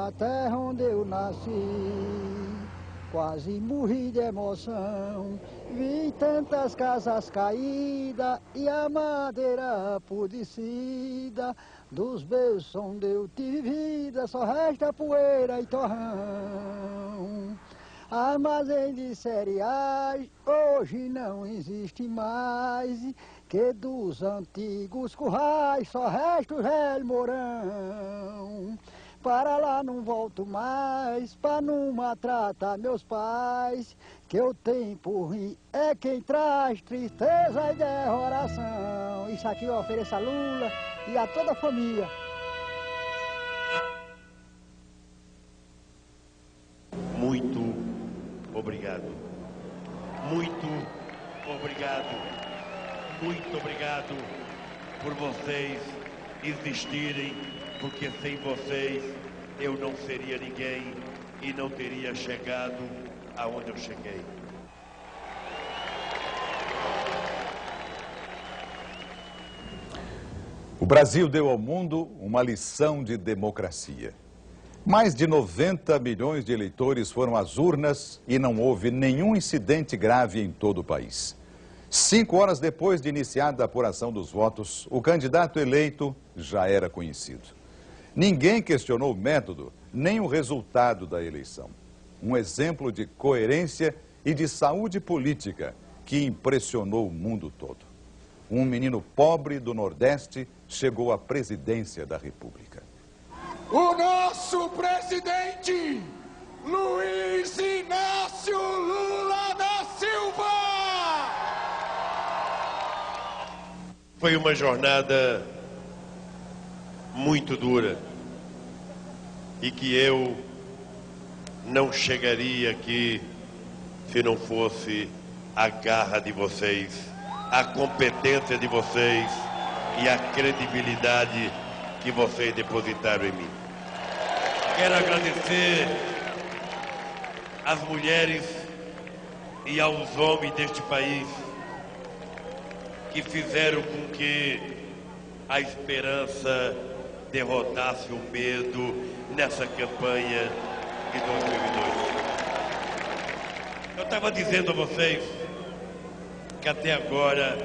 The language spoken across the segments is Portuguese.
da terra onde eu nasci. Quase morri de emoção, vi tantas casas caídas e a madeira apodrecida. Dos beijos onde eu tive vida, só resta poeira e torrão. Armazém de cereais hoje não existe mais, que dos antigos currais só resta o velho morão. Para lá não volto mais, para não maltratar meus pais, que o tempo ruim é quem traz tristeza e derroração. Isso aqui eu ofereço a Lula e a toda a família. Muito obrigado. Muito obrigado. Muito obrigado por vocês existirem, porque sem vocês eu não seria ninguém e não teria chegado aonde eu cheguei. O Brasil deu ao mundo uma lição de democracia. Mais de 90 milhões de eleitores foram às urnas e não houve nenhum incidente grave em todo o país. 5 horas depois de iniciada a apuração dos votos, o candidato eleito já era conhecido. Ninguém questionou o método, nem o resultado da eleição. Um exemplo de coerência e de saúde política que impressionou o mundo todo. Um menino pobre do Nordeste chegou à presidência da República. O nosso presidente, Luiz Inácio Lula da Silva! Foi uma jornada muito dura e que eu não chegaria aqui se não fosse a garra de vocês, a competência de vocês e a credibilidade que vocês depositaram em mim. Quero agradecer às mulheres e aos homens deste país que fizeram com que a esperança derrotasse o medo nessa campanha de 2002. Eu estava dizendo a vocês que até agora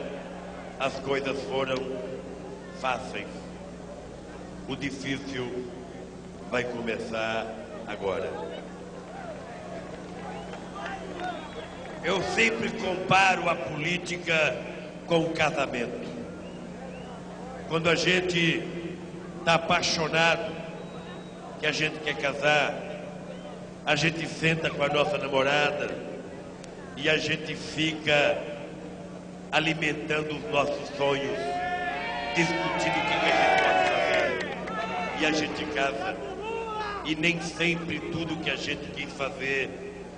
as coisas foram fáceis. O difícil vai começar agora. Eu sempre comparo a política com o casamento. Quando a gente está apaixonado, que a gente quer casar, a gente senta com a nossa namorada e a gente fica alimentando os nossos sonhos, discutindo o que a gente pode fazer. E a gente casa. E nem sempre tudo que a gente quis fazer,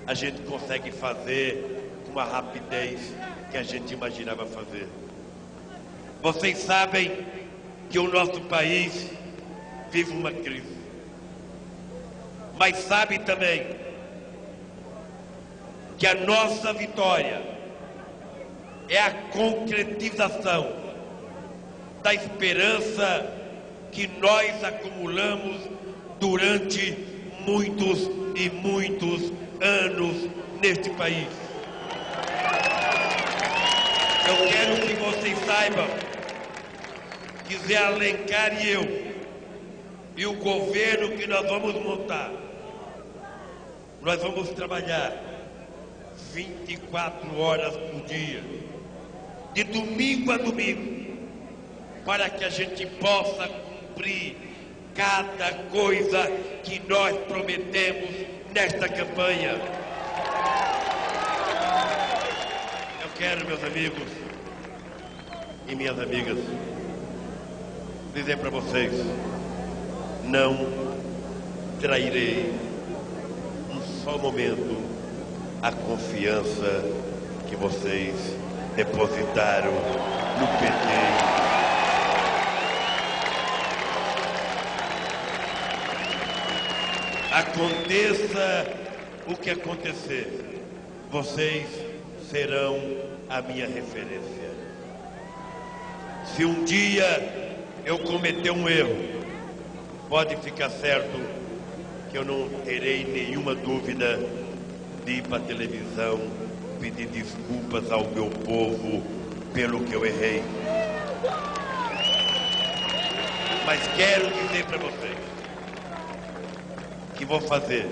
a gente consegue fazer com uma rapidez que a gente imaginava fazer. Vocês sabem que o nosso país vive uma crise. Mas sabem também que a nossa vitória é a concretização da esperança que nós acumulamos durante muitos e muitos anos neste país. Eu quero que vocês saibam que Zé Alencar e eu, e o governo que nós vamos montar, nós vamos trabalhar 24 horas por dia, de domingo a domingo, para que a gente possa cumprir cada coisa que nós prometemos nesta campanha. Eu quero, meus amigos e minhas amigas, dizer para vocês, não trairei um só momento a confiança que vocês depositaram no PT. Aconteça o que acontecer, vocês serão a minha referência. Se um dia eu cometer um erro, pode ficar certo que eu não terei nenhuma dúvida de ir para a televisão pedir desculpas ao meu povo pelo que eu errei. Mas quero dizer para vocês que vou fazer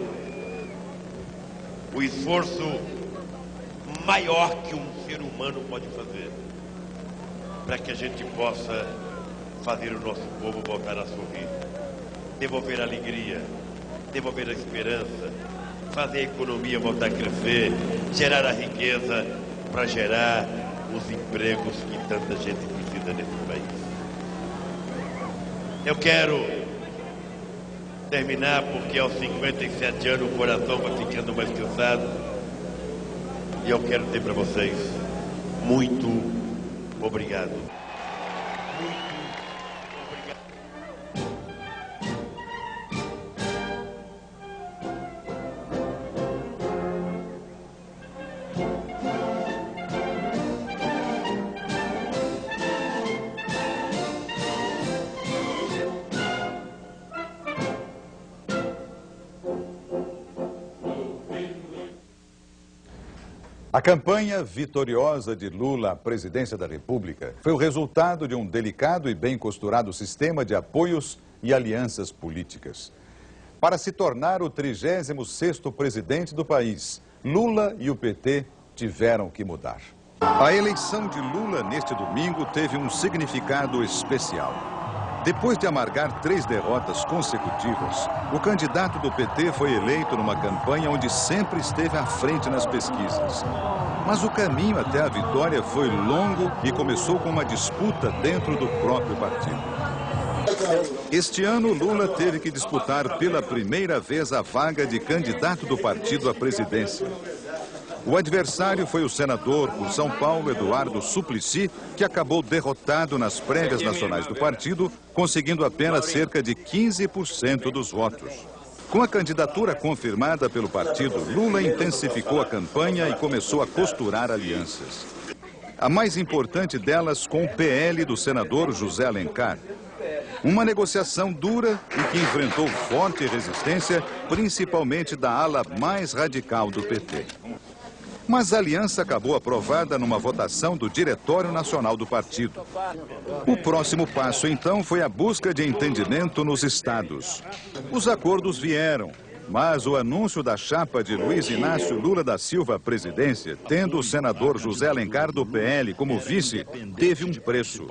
o esforço maior que um ser humano pode fazer para que a gente possa fazer o nosso povo voltar a sorrir, devolver a alegria, devolver a esperança, fazer a economia voltar a crescer, gerar a riqueza para gerar os empregos que tanta gente precisa nesse país. Eu quero terminar porque aos 57 anos o coração vai ficando mais cansado e eu quero dizer para vocês muito obrigado. A campanha vitoriosa de Lula à presidência da República foi o resultado de um delicado e bem costurado sistema de apoios e alianças políticas. Para se tornar o 36º presidente do país, Lula e o PT tiveram que mudar. A eleição de Lula neste domingo teve um significado especial. Depois de amargar 3 derrotas consecutivas, o candidato do PT foi eleito numa campanha onde sempre esteve à frente nas pesquisas. Mas o caminho até a vitória foi longo e começou com uma disputa dentro do próprio partido. Este ano, Lula teve que disputar pela primeira vez a vaga de candidato do partido à presidência. O adversário foi o senador por São Paulo, Eduardo Suplicy, que acabou derrotado nas prévias nacionais do partido, conseguindo apenas cerca de 15% dos votos. Com a candidatura confirmada pelo partido, Lula intensificou a campanha e começou a costurar alianças. A mais importante delas com o PL do senador José Alencar. Uma negociação dura e que enfrentou forte resistência, principalmente da ala mais radical do PT. Mas a aliança acabou aprovada numa votação do Diretório Nacional do partido. O próximo passo, então, foi a busca de entendimento nos estados. Os acordos vieram, mas o anúncio da chapa de Luiz Inácio Lula da Silva à presidência, tendo o senador José Alencar do PL como vice, teve um preço.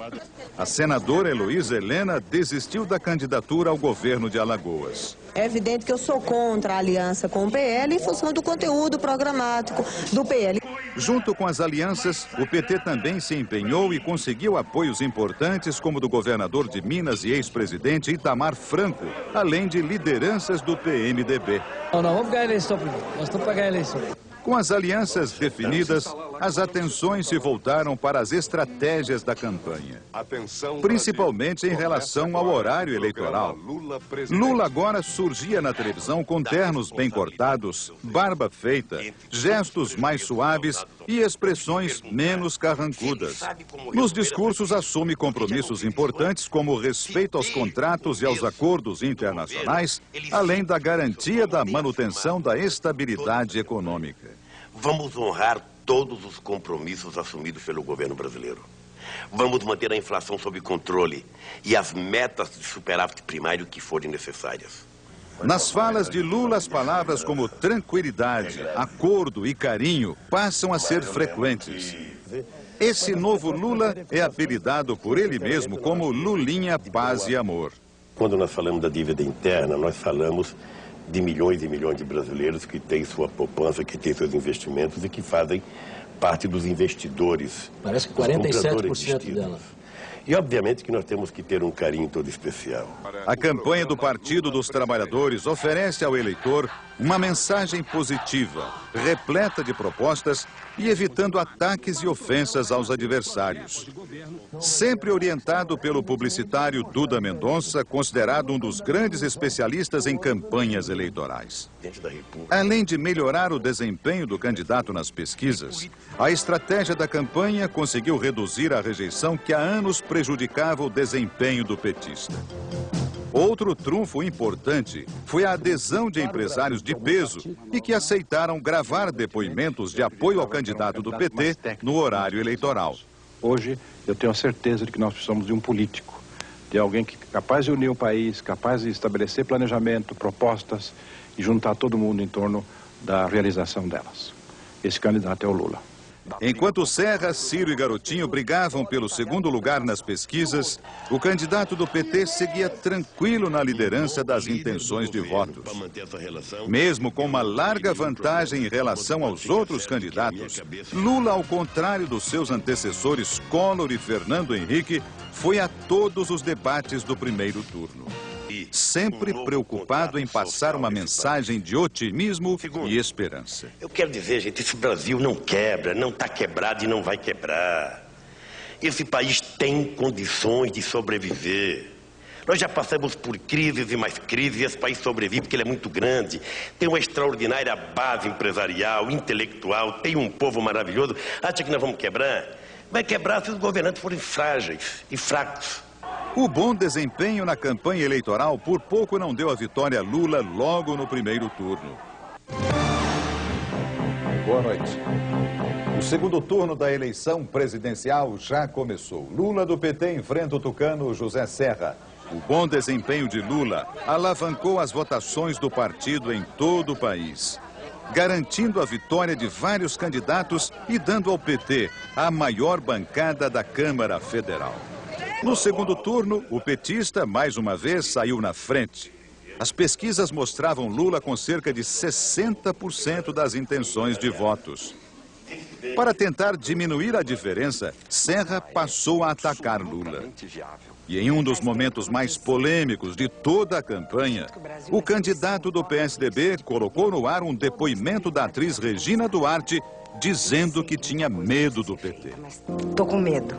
A senadora Heloísa Helena desistiu da candidatura ao governo de Alagoas. É evidente que eu sou contra a aliança com o PL em função do conteúdo programático do PL. Junto com as alianças, o PT também se empenhou e conseguiu apoios importantes como do governador de Minas e ex-presidente Itamar Franco, além de lideranças do PMDB. Não, vamos ganhar a eleição primeiro. Nós estamos para ganhar a eleição. Com as alianças definidas, as atenções se voltaram para as estratégias da campanha, principalmente em relação ao horário eleitoral. Lula agora surgia na televisão com ternos bem cortados, barba feita, gestos mais suaves e expressões menos carrancudas. Nos discursos assume compromissos importantes como o respeito aos contratos e aos acordos internacionais, além da garantia da manutenção da estabilidade econômica. Vamos honrar todos os compromissos assumidos pelo governo brasileiro. Vamos manter a inflação sob controle e as metas de superávit primário que forem necessárias. Nas falas de Lula, as palavras como tranquilidade, acordo e carinho passam a ser frequentes. Esse novo Lula é apelidado por ele mesmo como Lulinha Paz e Amor. Quando nós falamos da dívida interna, nós falamos de milhões e milhões de brasileiros que têm sua poupança, que têm seus investimentos e que fazem parte dos investidores. Parece que 47% delas. E, obviamente, que nós temos que ter um carinho todo especial. A campanha do Partido dos Trabalhadores oferece ao eleitor uma mensagem positiva, repleta de propostas e evitando ataques e ofensas aos adversários. Sempre orientado pelo publicitário Duda Mendonça, considerado um dos grandes especialistas em campanhas eleitorais. Além de melhorar o desempenho do candidato nas pesquisas, a estratégia da campanha conseguiu reduzir a rejeição que há anos prejudicava o desempenho do petista. Outro trunfo importante foi a adesão de empresários de peso e que aceitaram gravar depoimentos de apoio ao candidato do PT no horário eleitoral. Hoje, eu tenho a certeza de que nós precisamos de um político, de alguém capaz de unir o país, capaz de estabelecer planejamento, propostas e juntar todo mundo em torno da realização delas. Esse candidato é o Lula. Enquanto Serra, Ciro e Garotinho brigavam pelo segundo lugar nas pesquisas, o candidato do PT seguia tranquilo na liderança das intenções de votos. Mesmo com uma larga vantagem em relação aos outros candidatos, Lula, ao contrário dos seus antecessores Collor e Fernando Henrique, foi a todos os debates do primeiro turno. Sempre preocupado em passar uma mensagem de otimismo e esperança. Eu quero dizer, gente, esse Brasil não quebra, não está quebrado e não vai quebrar. Esse país tem condições de sobreviver. Nós já passamos por crises e mais crises e esse país sobrevive porque ele é muito grande. Tem uma extraordinária base empresarial, intelectual, tem um povo maravilhoso. Acha que nós vamos quebrar? Vai quebrar se os governantes forem frágeis e fracos. O bom desempenho na campanha eleitoral por pouco não deu a vitória a Lula logo no primeiro turno. Boa noite. O segundo turno da eleição presidencial já começou. Lula do PT enfrenta o tucano José Serra. O bom desempenho de Lula alavancou as votações do partido em todo o país, garantindo a vitória de vários candidatos e dando ao PT a maior bancada da Câmara Federal. No segundo turno, o petista, mais uma vez, saiu na frente. As pesquisas mostravam Lula com cerca de 60% das intenções de votos. Para tentar diminuir a diferença, Serra passou a atacar Lula. E em um dos momentos mais polêmicos de toda a campanha, o candidato do PSDB colocou no ar um depoimento da atriz Regina Duarte, dizendo que tinha medo do PT. Tô com medo.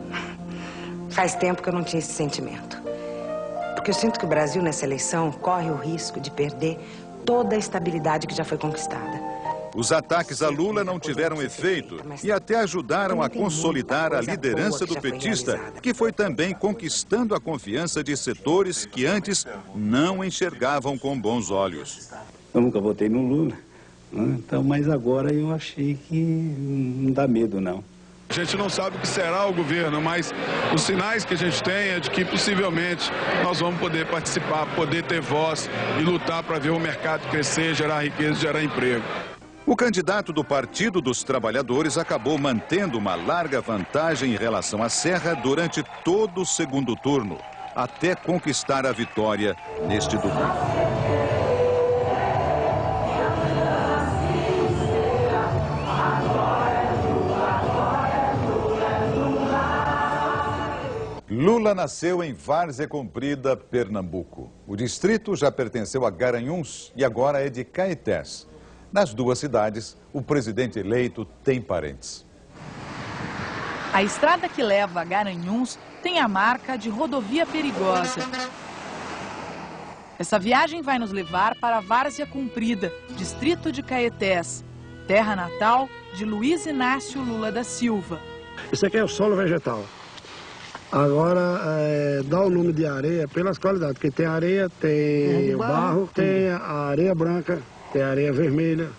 Faz tempo que eu não tinha esse sentimento. Porque eu sinto que o Brasil, nessa eleição, corre o risco de perder toda a estabilidade que já foi conquistada. Os ataques a Lula não tiveram efeito e até ajudaram a consolidar a liderança do petista, que foi também conquistando a confiança de setores que antes não enxergavam com bons olhos. Eu nunca votei no Lula, né? Então, mas agora eu achei que não dá medo, não. A gente não sabe o que será o governo, mas os sinais que a gente tem é de que possivelmente nós vamos poder participar, poder ter voz e lutar para ver o mercado crescer, gerar riqueza, gerar emprego. O candidato do Partido dos Trabalhadores acabou mantendo uma larga vantagem em relação a Serra durante todo o segundo turno, até conquistar a vitória neste domingo. Lula nasceu em Várzea Comprida, Pernambuco. O distrito já pertenceu a Garanhuns e agora é de Caetés. Nas duas cidades, o presidente eleito tem parentes. A estrada que leva a Garanhuns tem a marca de rodovia perigosa. Essa viagem vai nos levar para Várzea Comprida, distrito de Caetés, terra natal de Luiz Inácio Lula da Silva. Isso aqui é o solo vegetal. Agora, dá o nome de areia pelas qualidades, porque tem areia, tem o barro, tem a areia branca, tem a areia vermelha.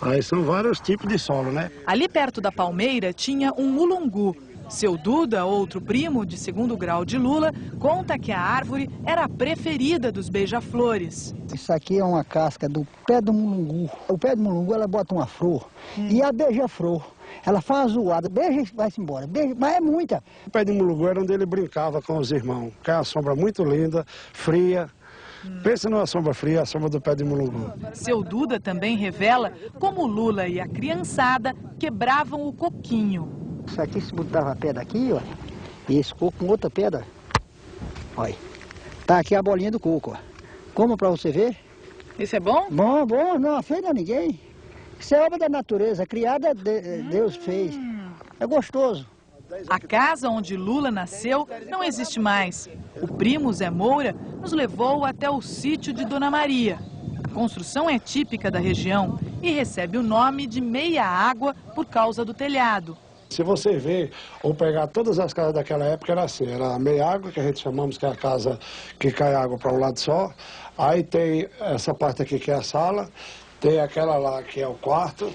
Aí são vários tipos de solo, né? Ali perto da Palmeira tinha um mulungu. Seu Duda, outro primo de segundo grau de Lula, conta que a árvore era a preferida dos beija-flores. Isso aqui é uma casca do pé do mulungu. O pé do mulungu, ela bota uma flor e a beija-flor. Ela faz uma zoada, beija e vai-se embora, beija, mas é muita. O pé de mulungu era onde ele brincava com os irmãos, que é uma sombra muito linda, fria. Pensa numa sombra fria, a sombra do pé de mulungu. Seu Duda também revela como Lula e a criançada quebravam o coquinho. Isso aqui se botava a pedra aqui, ó, e esse coco com outra pedra. Olha, tá aqui a bolinha do coco, ó. Como pra você ver? Isso é bom? Bom, bom, não ofenda ninguém. Isso é obra da natureza, criada, Deus fez. É gostoso. A casa onde Lula nasceu não existe mais. O primo Zé Moura nos levou até o sítio de Dona Maria. A construção é típica da região e recebe o nome de Meia Água por causa do telhado. Se você ver ou pegar todas as casas daquela época, era assim, era a meia água, que a gente chamamos que é a casa que cai água para um lado só. Aí tem essa parte aqui que é a sala, tem aquela lá que é o quarto,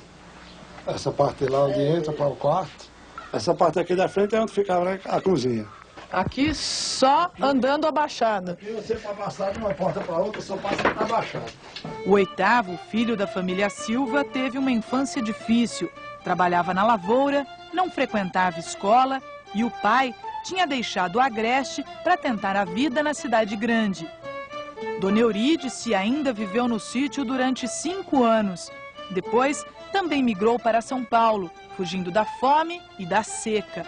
essa parte lá onde entra para o quarto. Essa parte aqui da frente é onde ficava a cozinha. Aqui só andando abaixado. Aqui você para passar de uma porta para outra, só passa abaixado. O 8º filho da família Silva teve uma infância difícil. Trabalhava na lavoura, não frequentava escola e o pai tinha deixado o Agreste para tentar a vida na cidade grande. Dona Eurídice ainda viveu no sítio durante 5 anos. Depois, também migrou para São Paulo, fugindo da fome e da seca.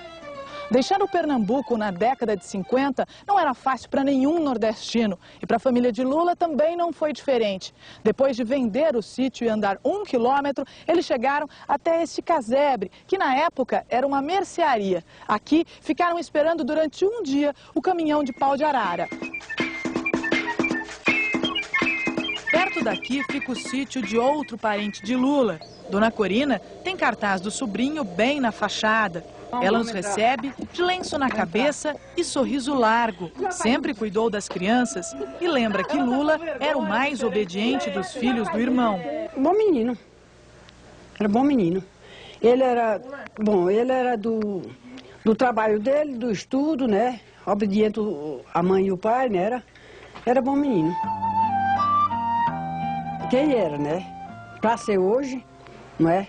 Deixar o Pernambuco na década de 50 não era fácil para nenhum nordestino. E para a família de Lula também não foi diferente. Depois de vender o sítio e andar 1 quilômetro, eles chegaram até este casebre, que na época era uma mercearia. Aqui ficaram esperando durante um dia o caminhão de pau de arara. Perto daqui fica o sítio de outro parente de Lula. Dona Corina tem cartaz do sobrinho bem na fachada. Ela nos recebe de lenço na cabeça e sorriso largo. Sempre cuidou das crianças e lembra que Lula era o mais obediente dos filhos do irmão. Bom menino. Era bom menino. Ele era, ele era do trabalho dele, do estudo, né? Obediente à mãe e o pai, né? Era bom menino. Quem era, né? Pra ser hoje, não é?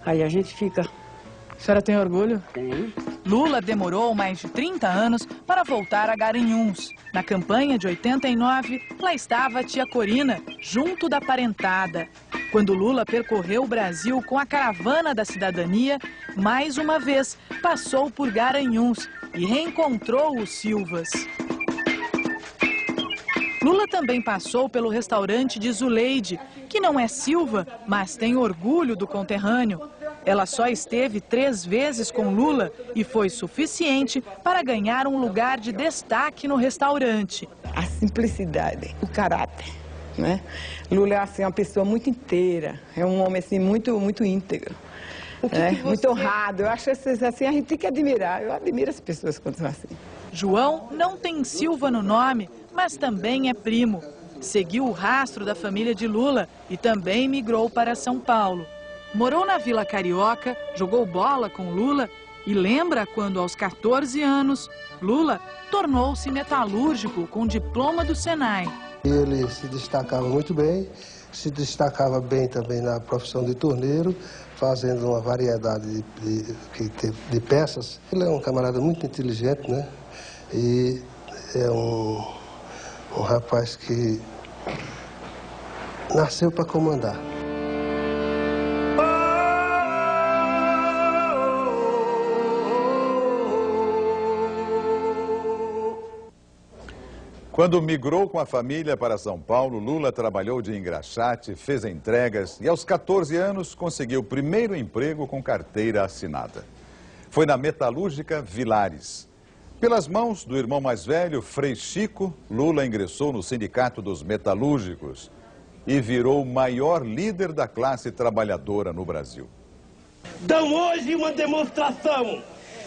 Aí a gente fica... A senhora tem orgulho? Tem. Lula demorou mais de 30 anos para voltar a Garanhuns. Na campanha de 89, lá estava a tia Corina, junto da parentada. Quando Lula percorreu o Brasil com a caravana da cidadania, mais uma vez passou por Garanhuns e reencontrou os Silvas. Lula também passou pelo restaurante de Zuleide, que não é Silva, mas tem orgulho do conterrâneo. Ela só esteve 3 vezes com Lula e foi suficiente para ganhar um lugar de destaque no restaurante. A simplicidade, o caráter, né? Lula é assim, uma pessoa muito inteira, é um homem assim, muito íntegro, muito honrado. Eu acho assim, a gente tem que admirar, eu admiro as pessoas quando são assim. João não tem Silva no nome, mas também é primo. Seguiu o rastro da família de Lula e também migrou para São Paulo. Morou na Vila Carioca, jogou bola com Lula e lembra quando, aos 14 anos, Lula tornou-se metalúrgico com diploma do Senai. Ele se destacava muito bem, se destacava bem também na profissão de torneiro, fazendo uma variedade de peças. Ele é um camarada muito inteligente, né? E é um rapaz que nasceu para comandar. Quando migrou com a família para São Paulo, Lula trabalhou de engraxate, fez entregas e aos 14 anos conseguiu o primeiro emprego com carteira assinada. Foi na metalúrgica Vilares. Pelas mãos do irmão mais velho, Frei Chico, Lula ingressou no Sindicato dos Metalúrgicos e virou o maior líder da classe trabalhadora no Brasil. Dão hoje uma demonstração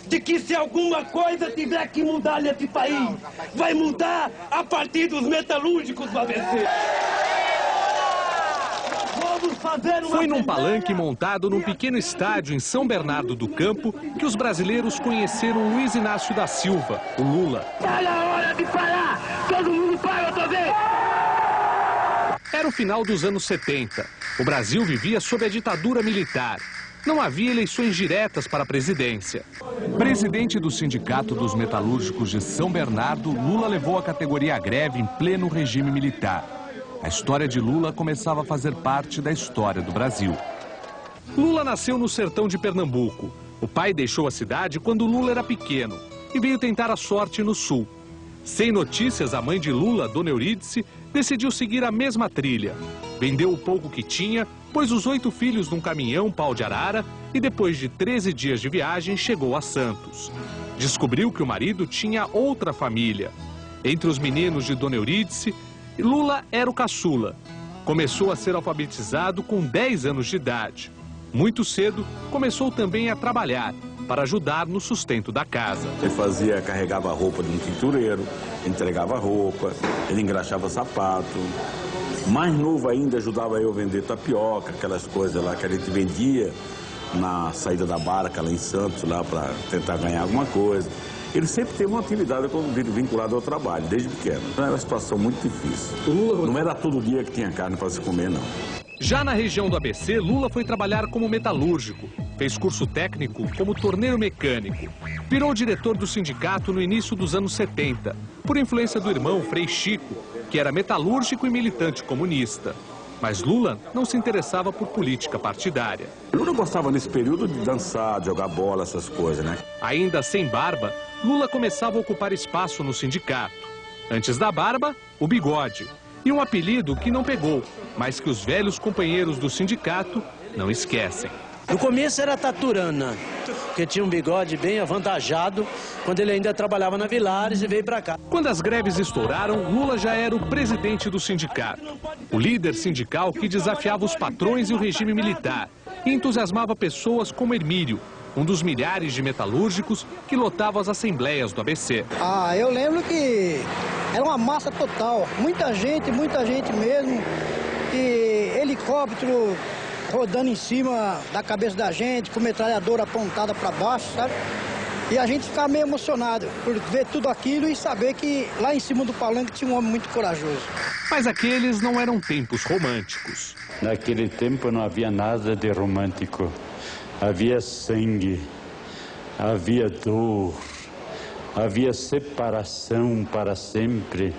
de que se alguma coisa tiver que mudar nesse país, vai mudar a partir dos metalúrgicos do ABC. Foi num palanque montado num pequeno estádio em São Bernardo do Campo que os brasileiros conheceram Luiz Inácio da Silva, o Lula. Olha a hora de parar! Todo mundo para outra vez! Era o final dos anos 70. O Brasil vivia sob a ditadura militar. Não havia eleições diretas para a presidência. Presidente do Sindicato dos Metalúrgicos de São Bernardo, Lula levou a categoria à greve em pleno regime militar. A história de Lula começava a fazer parte da história do Brasil. Lula nasceu no sertão de Pernambuco. O pai deixou a cidade quando Lula era pequeno e veio tentar a sorte no sul. Sem notícias, a mãe de Lula, Dona Eurídice, decidiu seguir a mesma trilha. Vendeu o pouco que tinha, pôs os 8 filhos num caminhão pau de arara e depois de 13 dias de viagem chegou a Santos. Descobriu que o marido tinha outra família. Entre os meninos de Dona Eurídice, Lula era o caçula. Começou a ser alfabetizado com 10 anos de idade. Muito cedo, começou também a trabalhar. para ajudar no sustento da casa. Ele carregava a roupa de um tintureiro, entregava roupa, ele engraxava sapato. Mais novo ainda, ajudava eu a vender tapioca, aquelas coisas lá que a gente vendia na saída da barca lá em Santos, lá para tentar ganhar alguma coisa. Ele sempre teve uma atividade vinculada ao trabalho, desde pequeno. Era uma situação muito difícil. Não era todo dia que tinha carne para se comer, não. Já na região do ABC, Lula foi trabalhar como metalúrgico. Fez curso técnico como torneiro mecânico. Virou diretor do sindicato no início dos anos 70, por influência do irmão Frei Chico, que era metalúrgico e militante comunista. Mas Lula não se interessava por política partidária. Lula gostava nesse período de dançar, de jogar bola, essas coisas, né? Ainda sem barba, Lula começava a ocupar espaço no sindicato. Antes da barba, o bigode. E um apelido que não pegou, mas que os velhos companheiros do sindicato não esquecem. No começo era Taturana, porque tinha um bigode bem avantajado quando ele ainda trabalhava na Vilares e veio para cá. Quando as greves estouraram, Lula já era o presidente do sindicato. O líder sindical que desafiava os patrões e o regime militar e entusiasmava pessoas como Hermílio, um dos milhares de metalúrgicos que lotavam as assembleias do ABC. Eu lembro que era uma massa total, muita gente mesmo, e helicóptero rodando em cima da cabeça da gente, com metralhadora apontada para baixo, sabe? E a gente ficava meio emocionado por ver tudo aquilo e saber que lá em cima do palanque tinha um homem muito corajoso. Mas aqueles não eram tempos românticos. Naquele tempo não havia nada de romântico. Havia sangue, havia dor, havia separação para sempre,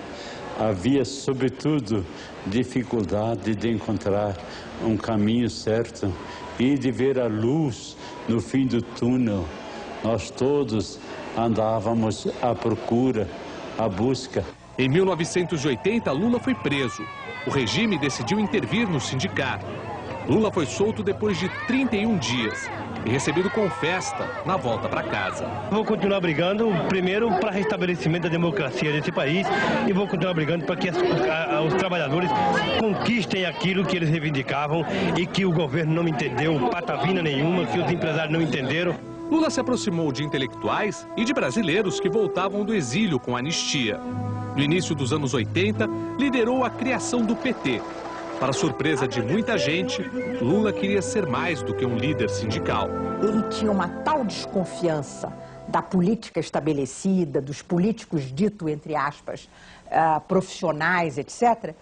havia, sobretudo, dificuldade de encontrar um caminho certo e de ver a luz no fim do túnel. Nós todos andávamos à procura, à busca. Em 1980, Lula foi preso. O regime decidiu intervir no sindicato. Lula foi solto depois de 31 dias e recebido com festa na volta para casa. Vou continuar brigando, primeiro, para restabelecimento da democracia desse país e vou continuar brigando para que os trabalhadores conquistem aquilo que eles reivindicavam e que o governo não entendeu, patavina nenhuma, que os empresários não entenderam. Lula se aproximou de intelectuais e de brasileiros que voltavam do exílio com anistia. No início dos anos 80, liderou a criação do PT. Para surpresa de muita gente, Lula queria ser mais do que um líder sindical. Ele tinha uma tal desconfiança da política estabelecida, dos políticos dito, entre aspas, profissionais, etc.,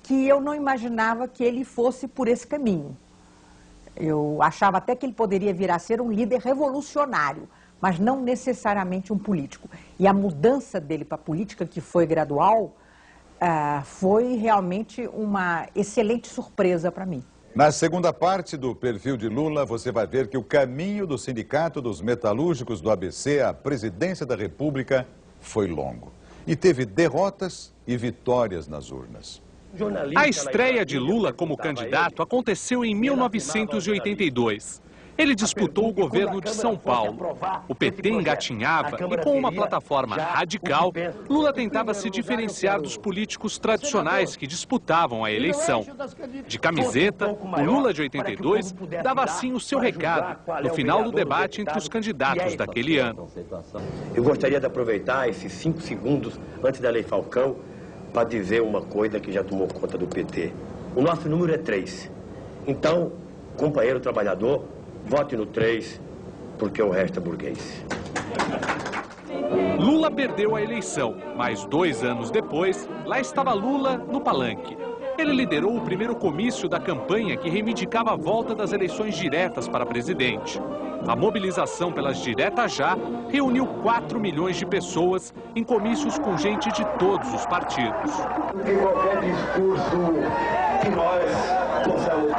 que eu não imaginava que ele fosse por esse caminho. Eu achava até que ele poderia vir a ser um líder revolucionário, mas não necessariamente um político. E a mudança dele para a política, que foi gradual, foi realmente uma excelente surpresa para mim. Na segunda parte do perfil de Lula, você vai ver que o caminho do Sindicato dos Metalúrgicos do ABC à presidência da República foi longo. E teve derrotas e vitórias nas urnas. A estreia de Lula como candidato aconteceu em 1982. Ele disputou o governo de São Paulo. O PT engatinhava e, com uma plataforma radical, Lula tentava se diferenciar dos políticos tradicionais que disputavam a eleição. De camiseta, o Lula de 82 dava assim o seu recado no final do debate entre os candidatos daquele ano. Eu gostaria de aproveitar esses 5 segundos antes da Lei Falcão para dizer uma coisa que já tomou conta do PT. O nosso número é 3. Então, companheiro trabalhador, vote no 3, porque o resto é burguês. Lula perdeu a eleição, mas 2 anos depois, lá estava Lula no palanque. Ele liderou o primeiro comício da campanha que reivindicava a volta das eleições diretas para presidente. A mobilização pelas diretas já reuniu 4 milhões de pessoas em comícios com gente de todos os partidos. Em qualquer discurso que nós possamos...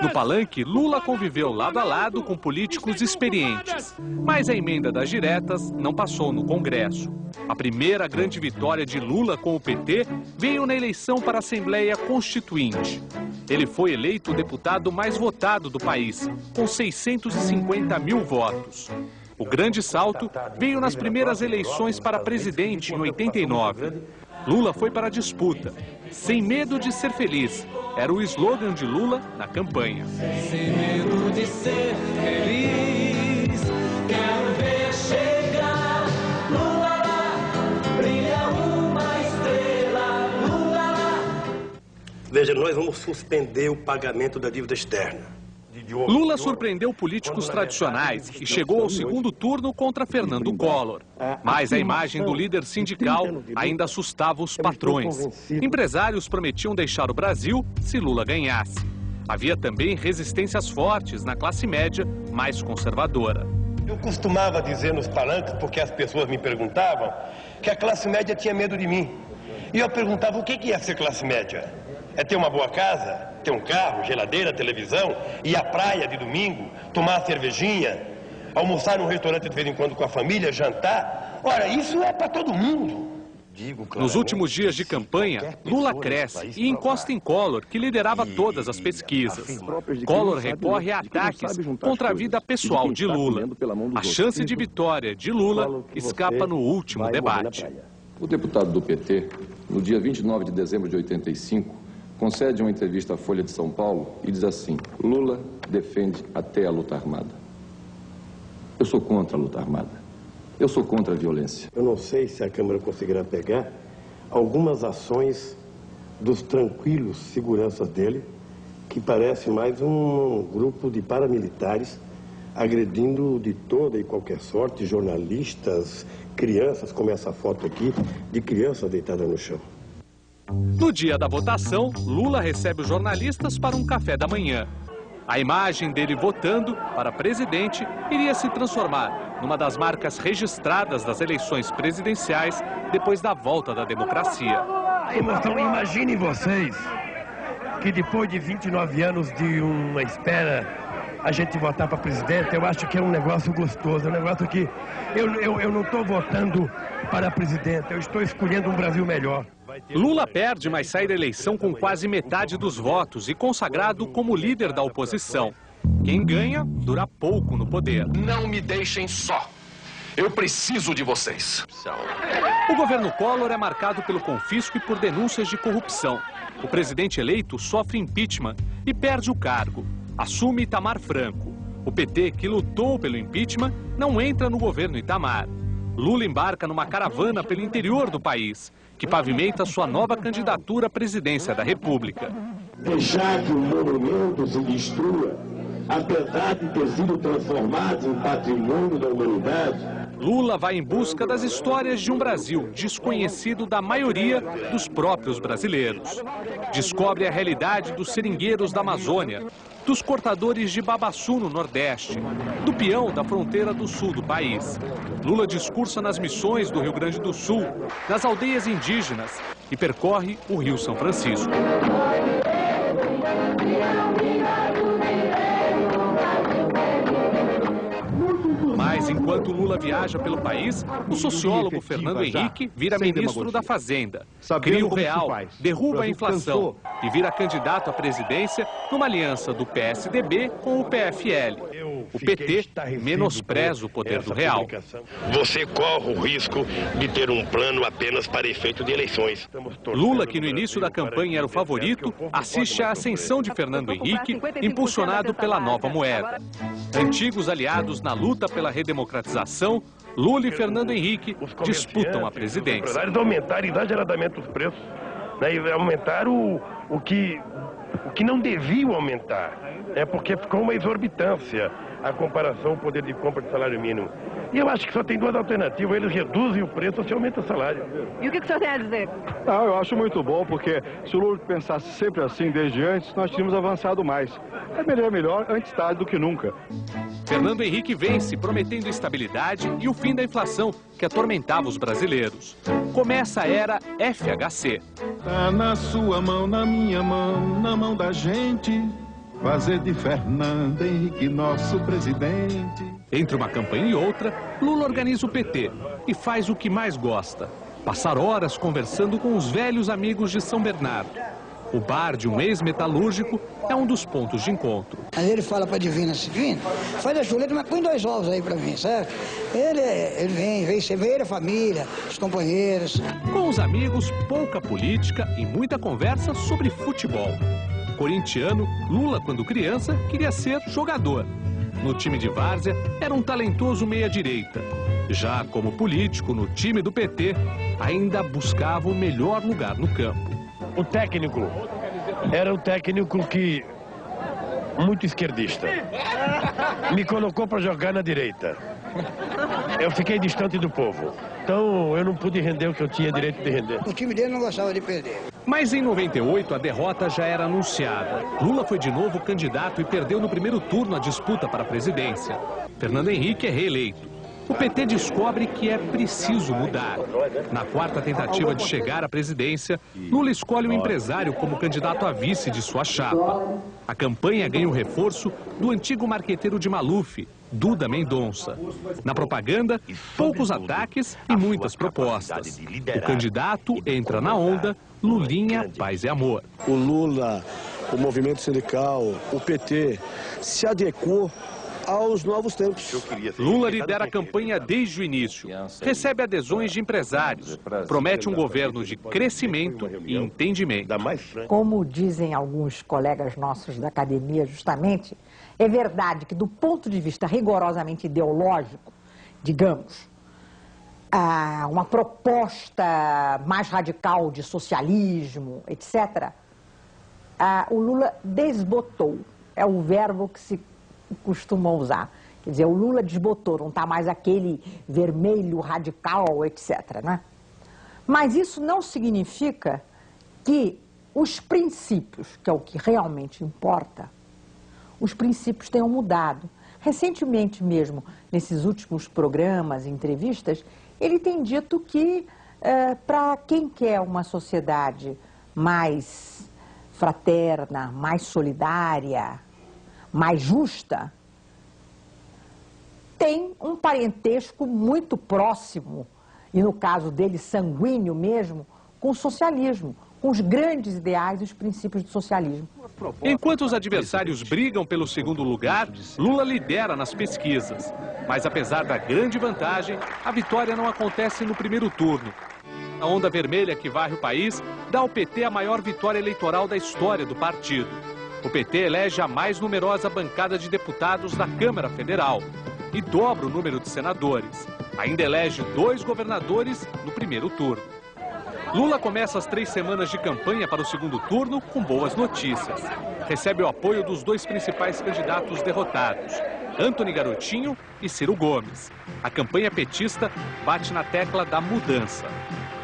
No palanque, Lula conviveu lado a lado com políticos experientes, mas a emenda das diretas não passou no Congresso. A primeira grande vitória de Lula com o PT veio na eleição para a Assembleia Constituinte. Ele foi eleito o deputado mais votado do país, com 650 mil votos. O grande salto veio nas primeiras eleições para presidente em 89. Lula foi para a disputa. Sem medo de ser feliz. Era o slogan de Lula na campanha. Sem medo de ser feliz, quero ver chegar. Lula lá, brilha uma estrela. Lula lá. Veja, nós vamos suspender o pagamento da dívida externa. Lula surpreendeu políticos tradicionais e chegou ao segundo turno contra Fernando Collor. Mas a imagem do líder sindical ainda assustava os patrões. Empresários prometiam deixar o Brasil se Lula ganhasse. Havia também resistências fortes na classe média mais conservadora. Eu costumava dizer nos palanques, porque as pessoas me perguntavam, que a classe média tinha medo de mim. E eu perguntava o que é ser classe média? É ter uma boa casa, ter um carro, geladeira, televisão, ir à praia de domingo, tomar uma cervejinha, almoçar num restaurante de vez em quando com a família, jantar. Ora, isso é para todo mundo. Nos últimos dias de campanha, Lula cresce e encosta em Collor, que liderava todas as pesquisas. Collor recorre a ataques contra a vida pessoal de Lula. A chance de vitória de Lula escapa no último debate. O deputado do PT, no dia 29 de dezembro de 85, concede uma entrevista à Folha de São Paulo e diz assim: Lula defende até a luta armada. Eu sou contra a luta armada. Eu sou contra a violência. Eu não sei se a Câmara conseguirá pegar algumas ações dos tranquilos seguranças dele, que parece mais um grupo de paramilitares agredindo de toda e qualquer sorte jornalistas, crianças, como essa foto aqui, de criança deitada no chão. No dia da votação, Lula recebe os jornalistas para um café da manhã. A imagem dele votando para presidente iria se transformar numa das marcas registradas das eleições presidenciais depois da volta da democracia. Emoção, imaginem vocês que depois de 29 anos de uma espera, a gente votar para presidente, eu acho que é um negócio gostoso, é um negócio que eu não estou votando para presidente, eu estou escolhendo um Brasil melhor. Lula perde, mas sai da eleição com quase metade dos votos e consagrado como líder da oposição. Quem ganha, dura pouco no poder. Não me deixem só. Eu preciso de vocês. O governo Collor é marcado pelo confisco e por denúncias de corrupção. O presidente eleito sofre impeachment e perde o cargo. Assume Itamar Franco. O PT, que lutou pelo impeachment, não entra no governo Itamar. Lula embarca numa caravana pelo interior do país, que pavimenta sua nova candidatura à presidência da República. Deixar que o monumento se destrua, apesar de ter sido transformado em patrimônio da humanidade. Lula vai em busca das histórias de um Brasil desconhecido da maioria dos próprios brasileiros. Descobre a realidade dos seringueiros da Amazônia, dos cortadores de babaçu no Nordeste, do peão da fronteira do sul do país. Lula discursa nas missões do Rio Grande do Sul, nas aldeias indígenas e percorre o Rio São Francisco. Mas enquanto Lula viaja pelo país, o sociólogo Fernando Henrique vira ministro da Fazenda, cria o real, derruba a inflação e vira candidato à presidência numa aliança do PSDB com o PFL. O PT menospreza o poder do real. Você corre o risco de ter um plano apenas para efeito de eleições. Lula, que no início da campanha era o favorito, assiste à ascensão de Fernando Henrique, impulsionado pela nova moeda. Antigos aliados na luta pela redemocratização, Lula e Fernando Henrique disputam a presidência. Aumentaram exageradamente os preços, né, e aumentaram o que não deviam aumentar, porque ficou uma exorbitância a comparação, o poder de compra de salário mínimo. E eu acho que só tem duas alternativas: eles reduzem o preço ou se aumenta o salário. E o que o senhor tem a dizer? Não, eu acho muito bom, porque se o Lula pensasse sempre assim desde antes, nós tínhamos avançado mais. É melhor antes tarde do que nunca. Fernando Henrique vence, prometendo estabilidade e o fim da inflação que atormentava os brasileiros. Começa a era FHC. Tá na sua mão, na minha mão, na mão da gente, fazer de Fernando Henrique nosso presidente. Entre uma campanha e outra, Lula organiza o PT e faz o que mais gosta: passar horas conversando com os velhos amigos de São Bernardo. O bar de um ex-metalúrgico é um dos pontos de encontro. Aí ele fala para Divina assim, Divina, faz a chuleta, mas põe 2 ovos aí para mim, certo? Ele vem, você vê ele, a família, os companheiros. Com os amigos, pouca política e muita conversa sobre futebol. Corintiano, Lula, quando criança, queria ser jogador. No time de várzea, era um talentoso meia-direita. Já como político, no time do PT, ainda buscava o melhor lugar no campo. O técnico era um técnico que muito esquerdista. Me colocou para jogar na direita. Eu fiquei distante do povo. Então eu não pude render o que eu tinha direito de render. O time dele não gostava de perder. Mas em 98 a derrota já era anunciada. Lula foi de novo candidato e perdeu no primeiro turno a disputa para a presidência. Fernando Henrique é reeleito. O PT descobre que é preciso mudar. Na 4ª tentativa de chegar à presidência, Lula escolhe um empresário como candidato a vice de sua chapa. A campanha ganha o reforço do antigo marqueteiro de Maluf, Duda Mendonça. Na propaganda, poucos ataques e muitas propostas. O candidato entra na onda, Lulinha, paz e amor. O Lula, o movimento sindical, o PT se adequou aos novos tempos. Lula lidera a campanha desde o início. Recebe adesões de empresários. Promete um governo de crescimento e entendimento. Como dizem alguns colegas nossos da academia, justamente, é verdade que do ponto de vista rigorosamente ideológico, digamos, uma proposta mais radical de socialismo, etc., o Lula desbotou. É o verbo que se costuma usar. Quer dizer, o Lula desbotou, não está mais aquele vermelho radical, etc., né? Mas isso não significa que os princípios, que é o que realmente importa, os princípios tenham mudado. Recentemente mesmo, nesses últimos programas, entrevistas, ele tem dito que para quem quer uma sociedade mais fraterna, mais solidária, mais justa, tem um parentesco muito próximo, e no caso dele sanguíneo mesmo, com o socialismo, com os grandes ideais e os princípios do socialismo. Enquanto os adversários brigam pelo segundo lugar, Lula lidera nas pesquisas. Mas apesar da grande vantagem, a vitória não acontece no primeiro turno. A onda vermelha que varre o país dá ao PT a maior vitória eleitoral da história do partido. O PT elege a mais numerosa bancada de deputados da Câmara Federal e dobra o número de senadores. Ainda elege 2 governadores no primeiro turno. Lula começa as 3 semanas de campanha para o segundo turno com boas notícias. Recebe o apoio dos 2 principais candidatos derrotados, Antony Garotinho e Ciro Gomes. A campanha petista bate na tecla da mudança.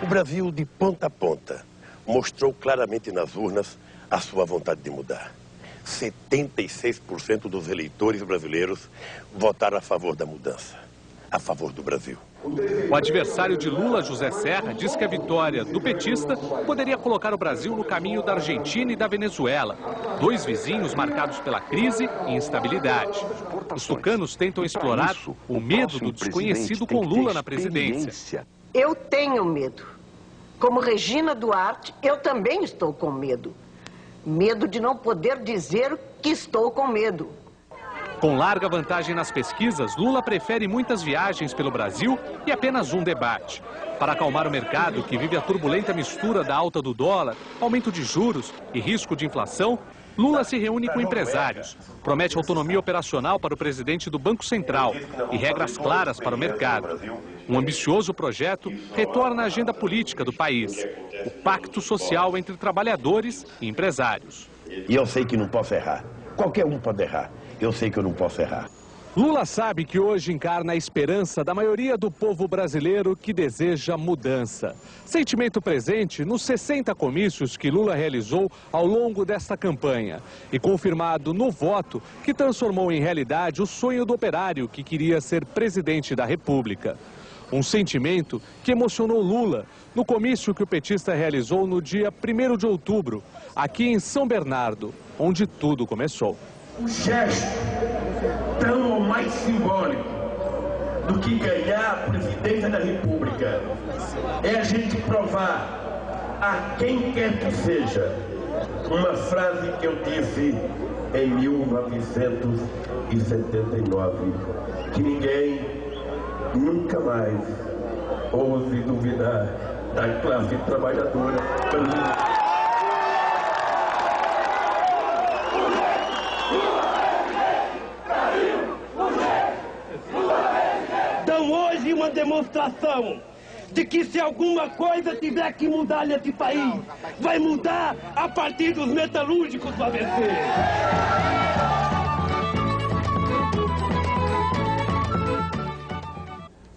O Brasil, de ponta a ponta, mostrou claramente nas urnas a sua vontade de mudar. 76% dos eleitores brasileiros votaram a favor da mudança, a favor do Brasil. O adversário de Lula, José Serra, diz que a vitória do petista poderia colocar o Brasil no caminho da Argentina e da Venezuela, 2 vizinhos marcados pela crise e instabilidade. Os tucanos tentam explorar o medo do desconhecido com Lula na presidência. Eu tenho medo. Como Regina Duarte, eu também estou com medo. Medo de não poder dizer que estou com medo. Com larga vantagem nas pesquisas, Lula prefere muitas viagens pelo Brasil e apenas um debate. Para acalmar o mercado, que vive a turbulenta mistura da alta do dólar, aumento de juros e risco de inflação, Lula se reúne com empresários, promete autonomia operacional para o presidente do Banco Central e regras claras para o mercado. Um ambicioso projeto retorna à agenda política do país, o pacto social entre trabalhadores e empresários. E eu sei que não posso errar. Qualquer um pode errar. Eu sei que eu não posso errar. Lula sabe que hoje encarna a esperança da maioria do povo brasileiro que deseja mudança. Sentimento presente nos 60 comícios que Lula realizou ao longo desta campanha e confirmado no voto que transformou em realidade o sonho do operário que queria ser presidente da República. Um sentimento que emocionou Lula no comício que o petista realizou no dia 1º de outubro, aqui em São Bernardo, onde tudo começou. Um gesto tão ou mais simbólico do que ganhar a presidência da República é a gente provar a quem quer que seja uma frase que eu disse em 1979, que ninguém nunca mais ouse duvidar da classe trabalhadora brasileira. Então hoje uma demonstração de que se alguma coisa tiver que mudar nesse país, vai mudar a partir dos metalúrgicos do ABC.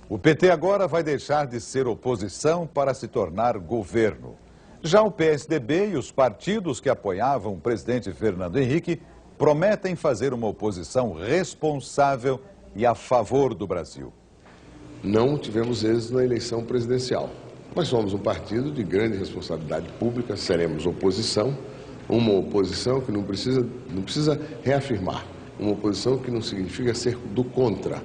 O PT agora vai deixar de ser oposição para se tornar governo. Já o PSDB e os partidos que apoiavam o presidente Fernando Henrique prometem fazer uma oposição responsável e a favor do Brasil. Não tivemos êxito na eleição presidencial, mas somos um partido de grande responsabilidade pública, seremos oposição, uma oposição que não precisa reafirmar, uma oposição que não significa ser do contra.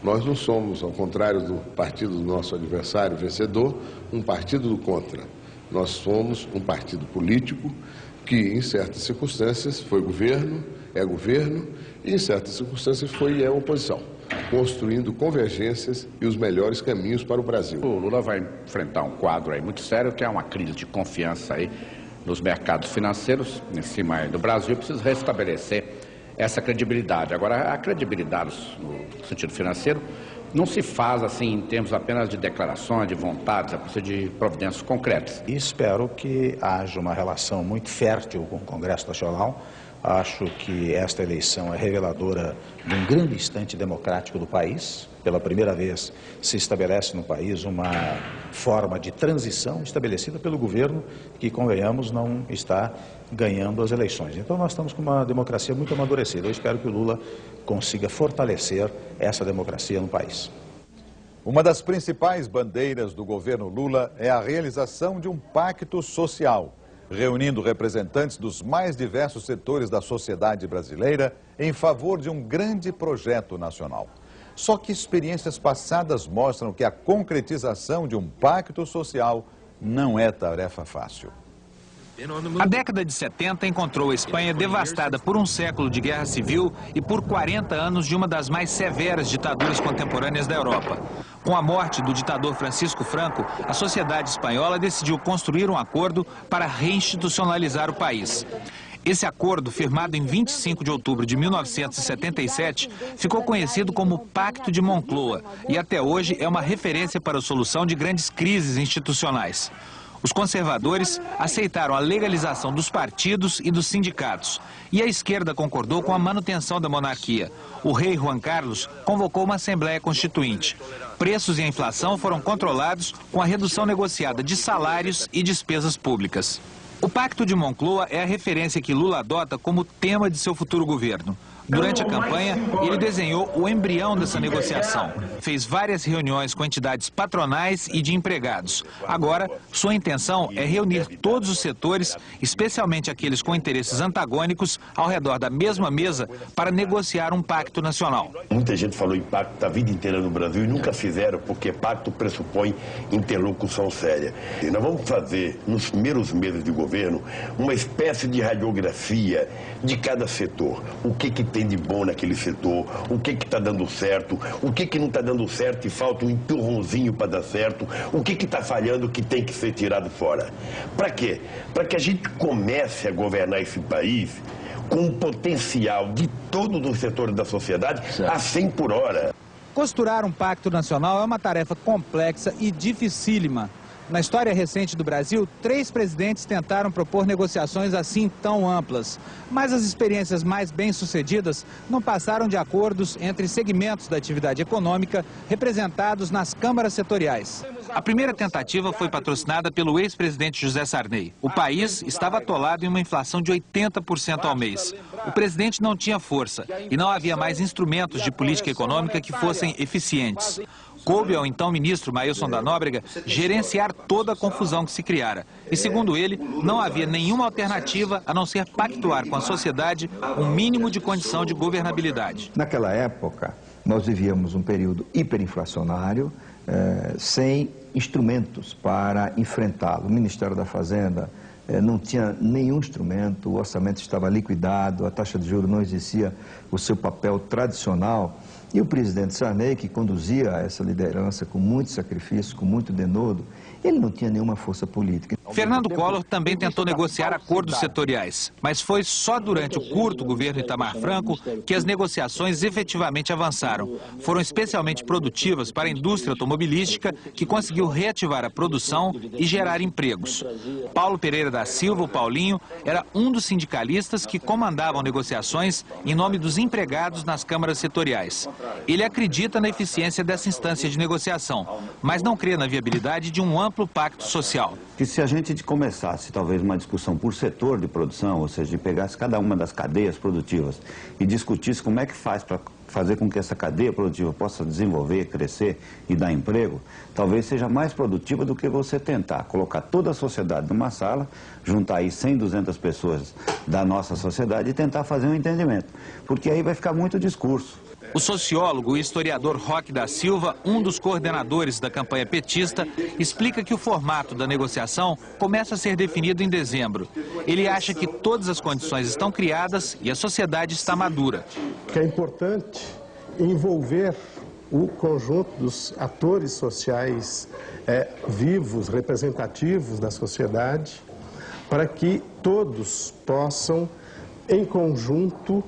Nós não somos, ao contrário do partido do nosso adversário vencedor, um partido do contra. Nós somos um partido político que, em certas circunstâncias, foi governo, é governo, e em certas circunstâncias foi e é oposição, construindo convergências e os melhores caminhos para o Brasil. O Lula vai enfrentar um quadro aí muito sério, que é uma crise de confiança aí nos mercados financeiros, em cima do Brasil, precisa restabelecer essa credibilidade. Agora, a credibilidade no sentido financeiro não se faz assim em termos apenas de declarações, de vontades, é precisa de providências concretas. E espero que haja uma relação muito fértil com o Congresso Nacional. Acho que esta eleição é reveladora de um grande instante democrático do país. Pela primeira vez se estabelece no país uma forma de transição estabelecida pelo governo que, convenhamos, não está ganhando as eleições. Então nós estamos com uma democracia muito amadurecida. Eu espero que o Lula consiga fortalecer essa democracia no país. Uma das principais bandeiras do governo Lula é a realização de um pacto social, reunindo representantes dos mais diversos setores da sociedade brasileira em favor de um grande projeto nacional. Só que experiências passadas mostram que a concretização de um pacto social não é tarefa fácil. A década de 70 encontrou a Espanha devastada por um século de guerra civil e por 40 anos de uma das mais severas ditaduras contemporâneas da Europa. Com a morte do ditador Francisco Franco, a sociedade espanhola decidiu construir um acordo para reinstitucionalizar o país. Esse acordo, firmado em 25 de outubro de 1977, ficou conhecido como Pacto de Moncloa e até hoje é uma referência para a solução de grandes crises institucionais. Os conservadores aceitaram a legalização dos partidos e dos sindicatos. E a esquerda concordou com a manutenção da monarquia. O rei Juan Carlos convocou uma Assembleia Constituinte. Preços e a inflação foram controlados com a redução negociada de salários e despesas públicas. O Pacto de Moncloa é a referência que Lula adota como tema de seu futuro governo. Durante a campanha, ele desenhou o embrião dessa negociação. Fez várias reuniões com entidades patronais e de empregados. Agora, sua intenção é reunir todos os setores, especialmente aqueles com interesses antagônicos, ao redor da mesma mesa para negociar um pacto nacional. Muita gente falou em pacto a vida inteira no Brasil e nunca fizeram, porque pacto pressupõe interlocução séria. E nós vamos fazer, nos primeiros meses de governo, uma espécie de radiografia de cada setor. O que tem de bom naquele setor, o que está dando certo, o que não está dando certo e falta um empurrãozinho para dar certo, o que está falhando que tem que ser tirado fora. Para quê? Para que a gente comece a governar esse país com o potencial de todos os setores da sociedade a 100 por hora. Costurar um pacto nacional é uma tarefa complexa e dificílima. Na história recente do Brasil, 3 presidentes tentaram propor negociações assim tão amplas. Mas as experiências mais bem-sucedidas não passaram de acordos entre segmentos da atividade econômica representados nas câmaras setoriais. A primeira tentativa foi patrocinada pelo ex-presidente José Sarney. O país estava atolado em uma inflação de 80% ao mês. O presidente não tinha força e não havia mais instrumentos de política econômica que fossem eficientes. Coube ao então ministro Mailson da Nóbrega gerenciar toda a confusão que se criara. E, segundo ele, não havia nenhuma alternativa a não ser pactuar com a sociedade um mínimo de condição de governabilidade. Naquela época, nós vivíamos um período hiperinflacionário, sem instrumentos para enfrentá-lo. O Ministério da Fazenda não tinha nenhum instrumento, o orçamento estava liquidado, a taxa de juros não exercia o seu papel tradicional. E o presidente Sarney, que conduzia essa liderança com muito sacrifício, com muito denodo, ele não tinha nenhuma força política. Fernando Collor também tentou negociar acordos setoriais, mas foi só durante o curto governo Itamar Franco que as negociações efetivamente avançaram. Foram especialmente produtivas para a indústria automobilística, que conseguiu reativar a produção e gerar empregos. Paulo Pereira da Silva, o Paulinho, era um dos sindicalistas que comandavam negociações em nome dos empregados nas câmaras setoriais. Ele acredita na eficiência dessa instância de negociação, mas não crê na viabilidade de um amplo pacto social. Que se a gente começasse talvez uma discussão por setor de produção, ou seja, de pegasse cada uma das cadeias produtivas e discutisse como é que faz para fazer com que essa cadeia produtiva possa desenvolver, crescer e dar emprego, talvez seja mais produtiva do que você tentar colocar toda a sociedade numa sala, juntar aí 100, 200 pessoas da nossa sociedade e tentar fazer um entendimento, porque aí vai ficar muito discurso. O sociólogo e historiador Roque da Silva, um dos coordenadores da campanha petista, explica que o formato da negociação começa a ser definido em dezembro. Ele acha que todas as condições estão criadas e a sociedade está madura. É importante envolver o conjunto dos atores sociais vivos, representativos da sociedade, para que todos possam, em conjunto,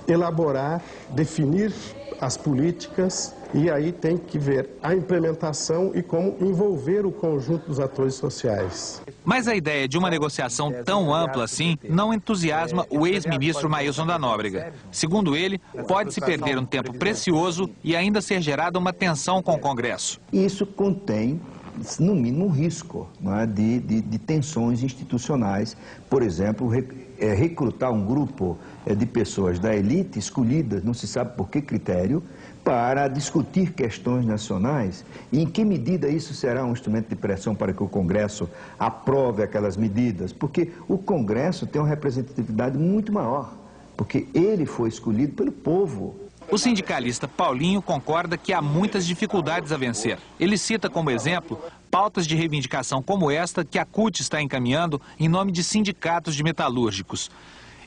elaborar, definir as políticas, e aí tem que ver a implementação e como envolver o conjunto dos atores sociais. Mas a ideia de uma negociação tão ampla assim não entusiasma o ex-ministro Maílson da Nóbrega. Segundo ele, pode-se perder um tempo precioso e ainda ser gerada uma tensão com o Congresso. Isso contém, no mínimo, um risco, não é, de tensões institucionais. Por exemplo, recrutar um grupo de pessoas da elite escolhidas, não se sabe por que critério, para discutir questões nacionais, e em que medida isso será um instrumento de pressão para que o Congresso aprove aquelas medidas, porque o Congresso tem uma representatividade muito maior, porque ele foi escolhido pelo povo. O sindicalista Paulinho concorda que há muitas dificuldades a vencer. Ele cita como exemplo pautas de reivindicação como esta que a CUT está encaminhando em nome de sindicatos de metalúrgicos.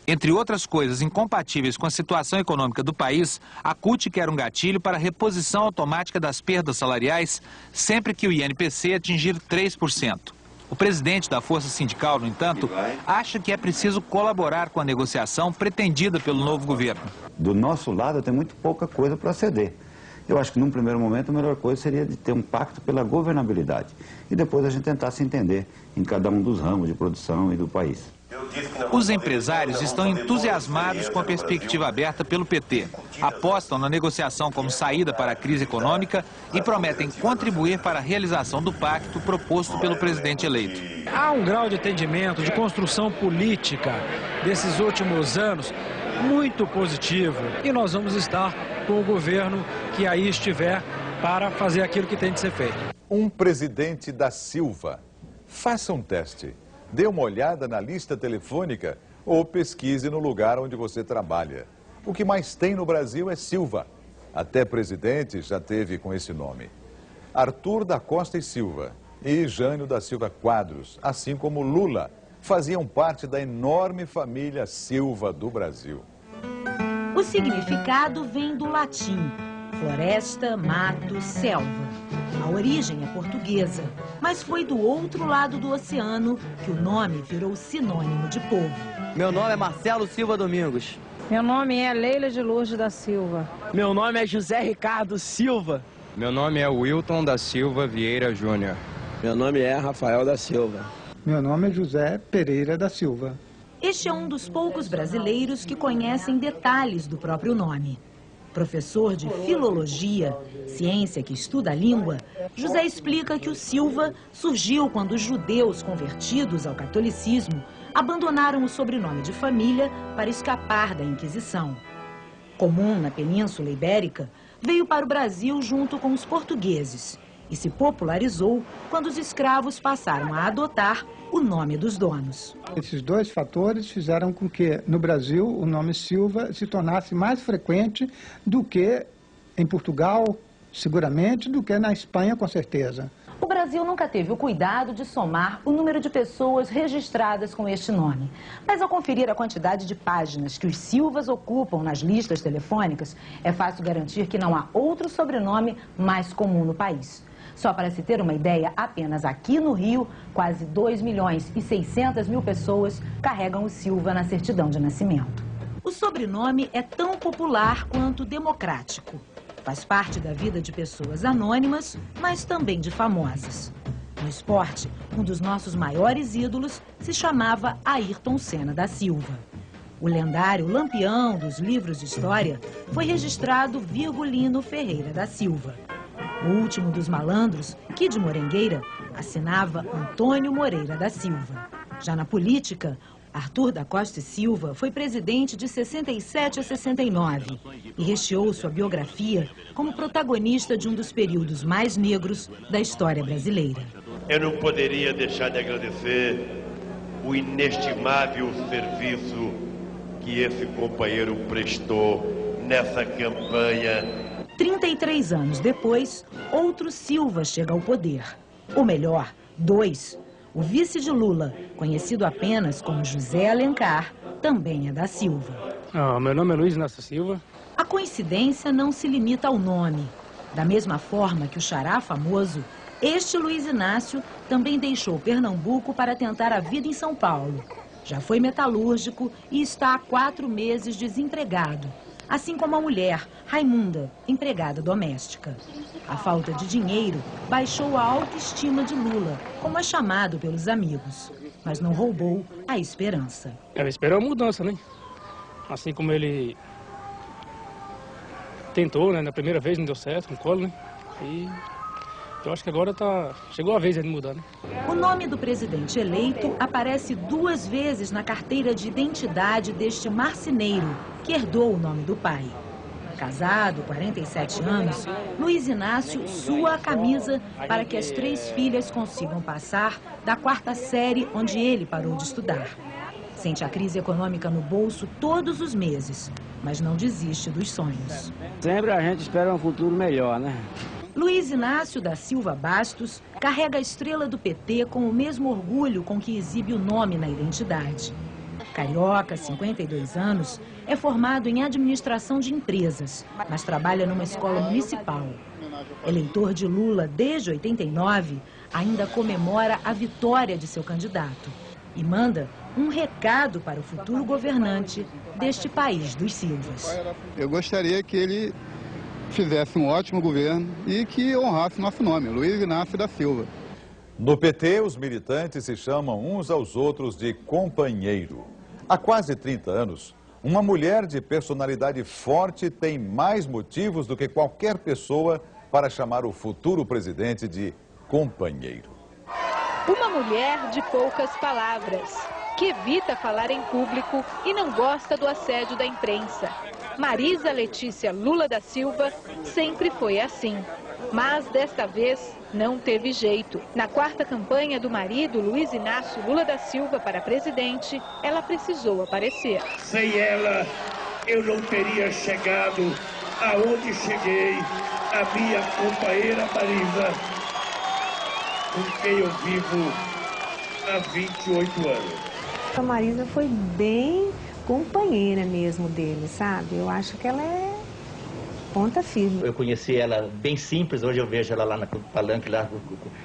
Entre outras coisas incompatíveis com a situação econômica do país, a CUT quer um gatilho para a reposição automática das perdas salariais sempre que o INPC atingir 3%. O presidente da Força Sindical, no entanto, acha que é preciso colaborar com a negociação pretendida pelo novo governo. Do nosso lado tem muito pouca coisa para ceder. Eu acho que num primeiro momento a melhor coisa seria de ter um pacto pela governabilidade e depois a gente tentar se entender em cada um dos ramos de produção e do país. Os empresários estão entusiasmados com a perspectiva aberta pelo PT. Apostam na negociação como saída para a crise econômica e prometem contribuir para a realização do pacto proposto pelo presidente eleito. Há um grau de entendimento, de construção política desses últimos anos muito positivo. E nós vamos estar com o governo que aí estiver para fazer aquilo que tem de ser feito. Um presidente da Silva. Faça um teste. Dê uma olhada na lista telefônica ou pesquise no lugar onde você trabalha. O que mais tem no Brasil é Silva. Até presidente já teve com esse nome. Arthur da Costa e Silva e Jânio da Silva Quadros, assim como Lula, faziam parte da enorme família Silva do Brasil. O significado vem do latim, floresta, mato, selva. A origem é portuguesa, mas foi do outro lado do oceano que o nome virou sinônimo de povo. Meu nome é Marcelo Silva Domingos. Meu nome é Leila de Lourdes da Silva. Meu nome é José Ricardo Silva. Meu nome é Wilton da Silva Vieira Júnior. Meu nome é Rafael da Silva. Meu nome é José Pereira da Silva. Este é um dos poucos brasileiros que conhecem detalhes do próprio nome. Professor de filologia, ciência que estuda a língua, José explica que o Silva surgiu quando os judeus convertidos ao catolicismo abandonaram o sobrenome de família para escapar da Inquisição. Comum na Península Ibérica, veio para o Brasil junto com os portugueses e se popularizou quando os escravos passaram a adotar o nome dos donos. Esses dois fatores fizeram com que, no Brasil, o nome Silva se tornasse mais frequente do que em Portugal, seguramente, do que na Espanha, com certeza. O Brasil Brasil nunca teve o cuidado de somar o número de pessoas registradas com este nome. Mas ao conferir a quantidade de páginas que os Silvas ocupam nas listas telefônicas, é fácil garantir que não há outro sobrenome mais comum no país. Só para se ter uma ideia, apenas aqui no Rio, quase 2.600.000 pessoas carregam o Silva na certidão de nascimento. O sobrenome é tão popular quanto democrático. Faz parte da vida de pessoas anônimas, mas também de famosas. No esporte, um dos nossos maiores ídolos se chamava Ayrton Senna da Silva. O lendário lampião dos livros de história foi registrado Virgulino Ferreira da Silva. O último dos malandros, Kid Morengueira, assinava Antônio Moreira da Silva. Já na política, Arthur da Costa e Silva foi presidente de 67 a 69 e recheou sua biografia como protagonista de um dos períodos mais negros da história brasileira. Eu não poderia deixar de agradecer o inestimável serviço que esse companheiro prestou nessa campanha. 33 anos depois, outro Silva chega ao poder. Ou melhor, dois. O vice de Lula, conhecido apenas como José Alencar, também é da Silva. Meu nome é Luiz Inácio Silva. A coincidência não se limita ao nome. Da mesma forma que o xará famoso, este Luiz Inácio também deixou Pernambuco para tentar a vida em São Paulo. Já foi metalúrgico e está há 4 meses desempregado. Assim como a mulher, Raimunda, empregada doméstica. A falta de dinheiro baixou a autoestima de Lula, como é chamado pelos amigos, mas não roubou a esperança. Ela esperou a mudança, né? Assim como ele tentou, né? Na primeira vez não deu certo, no colo, né? E eu acho que agora chegou a vez de mudar, né? O nome do presidente eleito aparece 2 vezes na carteira de identidade deste marceneiro, que herdou o nome do pai. Casado, 47 anos, Luiz Inácio sua a camisa para que as 3 filhas consigam passar da 4ª série onde ele parou de estudar. Sente a crise econômica no bolso todos os meses, mas não desiste dos sonhos. Sempre a gente espera um futuro melhor, né? Luiz Inácio da Silva Bastos carrega a estrela do PT com o mesmo orgulho com que exibe o nome na identidade. Carioca, 52 anos, é formado em administração de empresas, mas trabalha numa escola municipal. Eleitor de Lula desde 89, ainda comemora a vitória de seu candidato e manda um recado para o futuro governante deste país dos Silvas. Eu gostaria que ele fizesse um ótimo governo e que honrasse nosso nome, Luiz Inácio da Silva. No PT, os militantes se chamam uns aos outros de companheiro. Há quase 30 anos, uma mulher de personalidade forte tem mais motivos do que qualquer pessoa para chamar o futuro presidente de companheiro. Uma mulher de poucas palavras, que evita falar em público e não gosta do assédio da imprensa. Marisa Letícia Lula da Silva sempre foi assim, mas desta vez não teve jeito. Na 4ª campanha do marido, Luiz Inácio Lula da Silva, para presidente, ela precisou aparecer. Sem ela, eu não teria chegado aonde cheguei, a minha companheira Marisa, com quem eu vivo há 28 anos. A Marisa foi bem companheira mesmo dele, sabe? Eu acho que ela é ponta firme. Eu conheci ela bem simples, hoje eu vejo ela lá no palanque, lá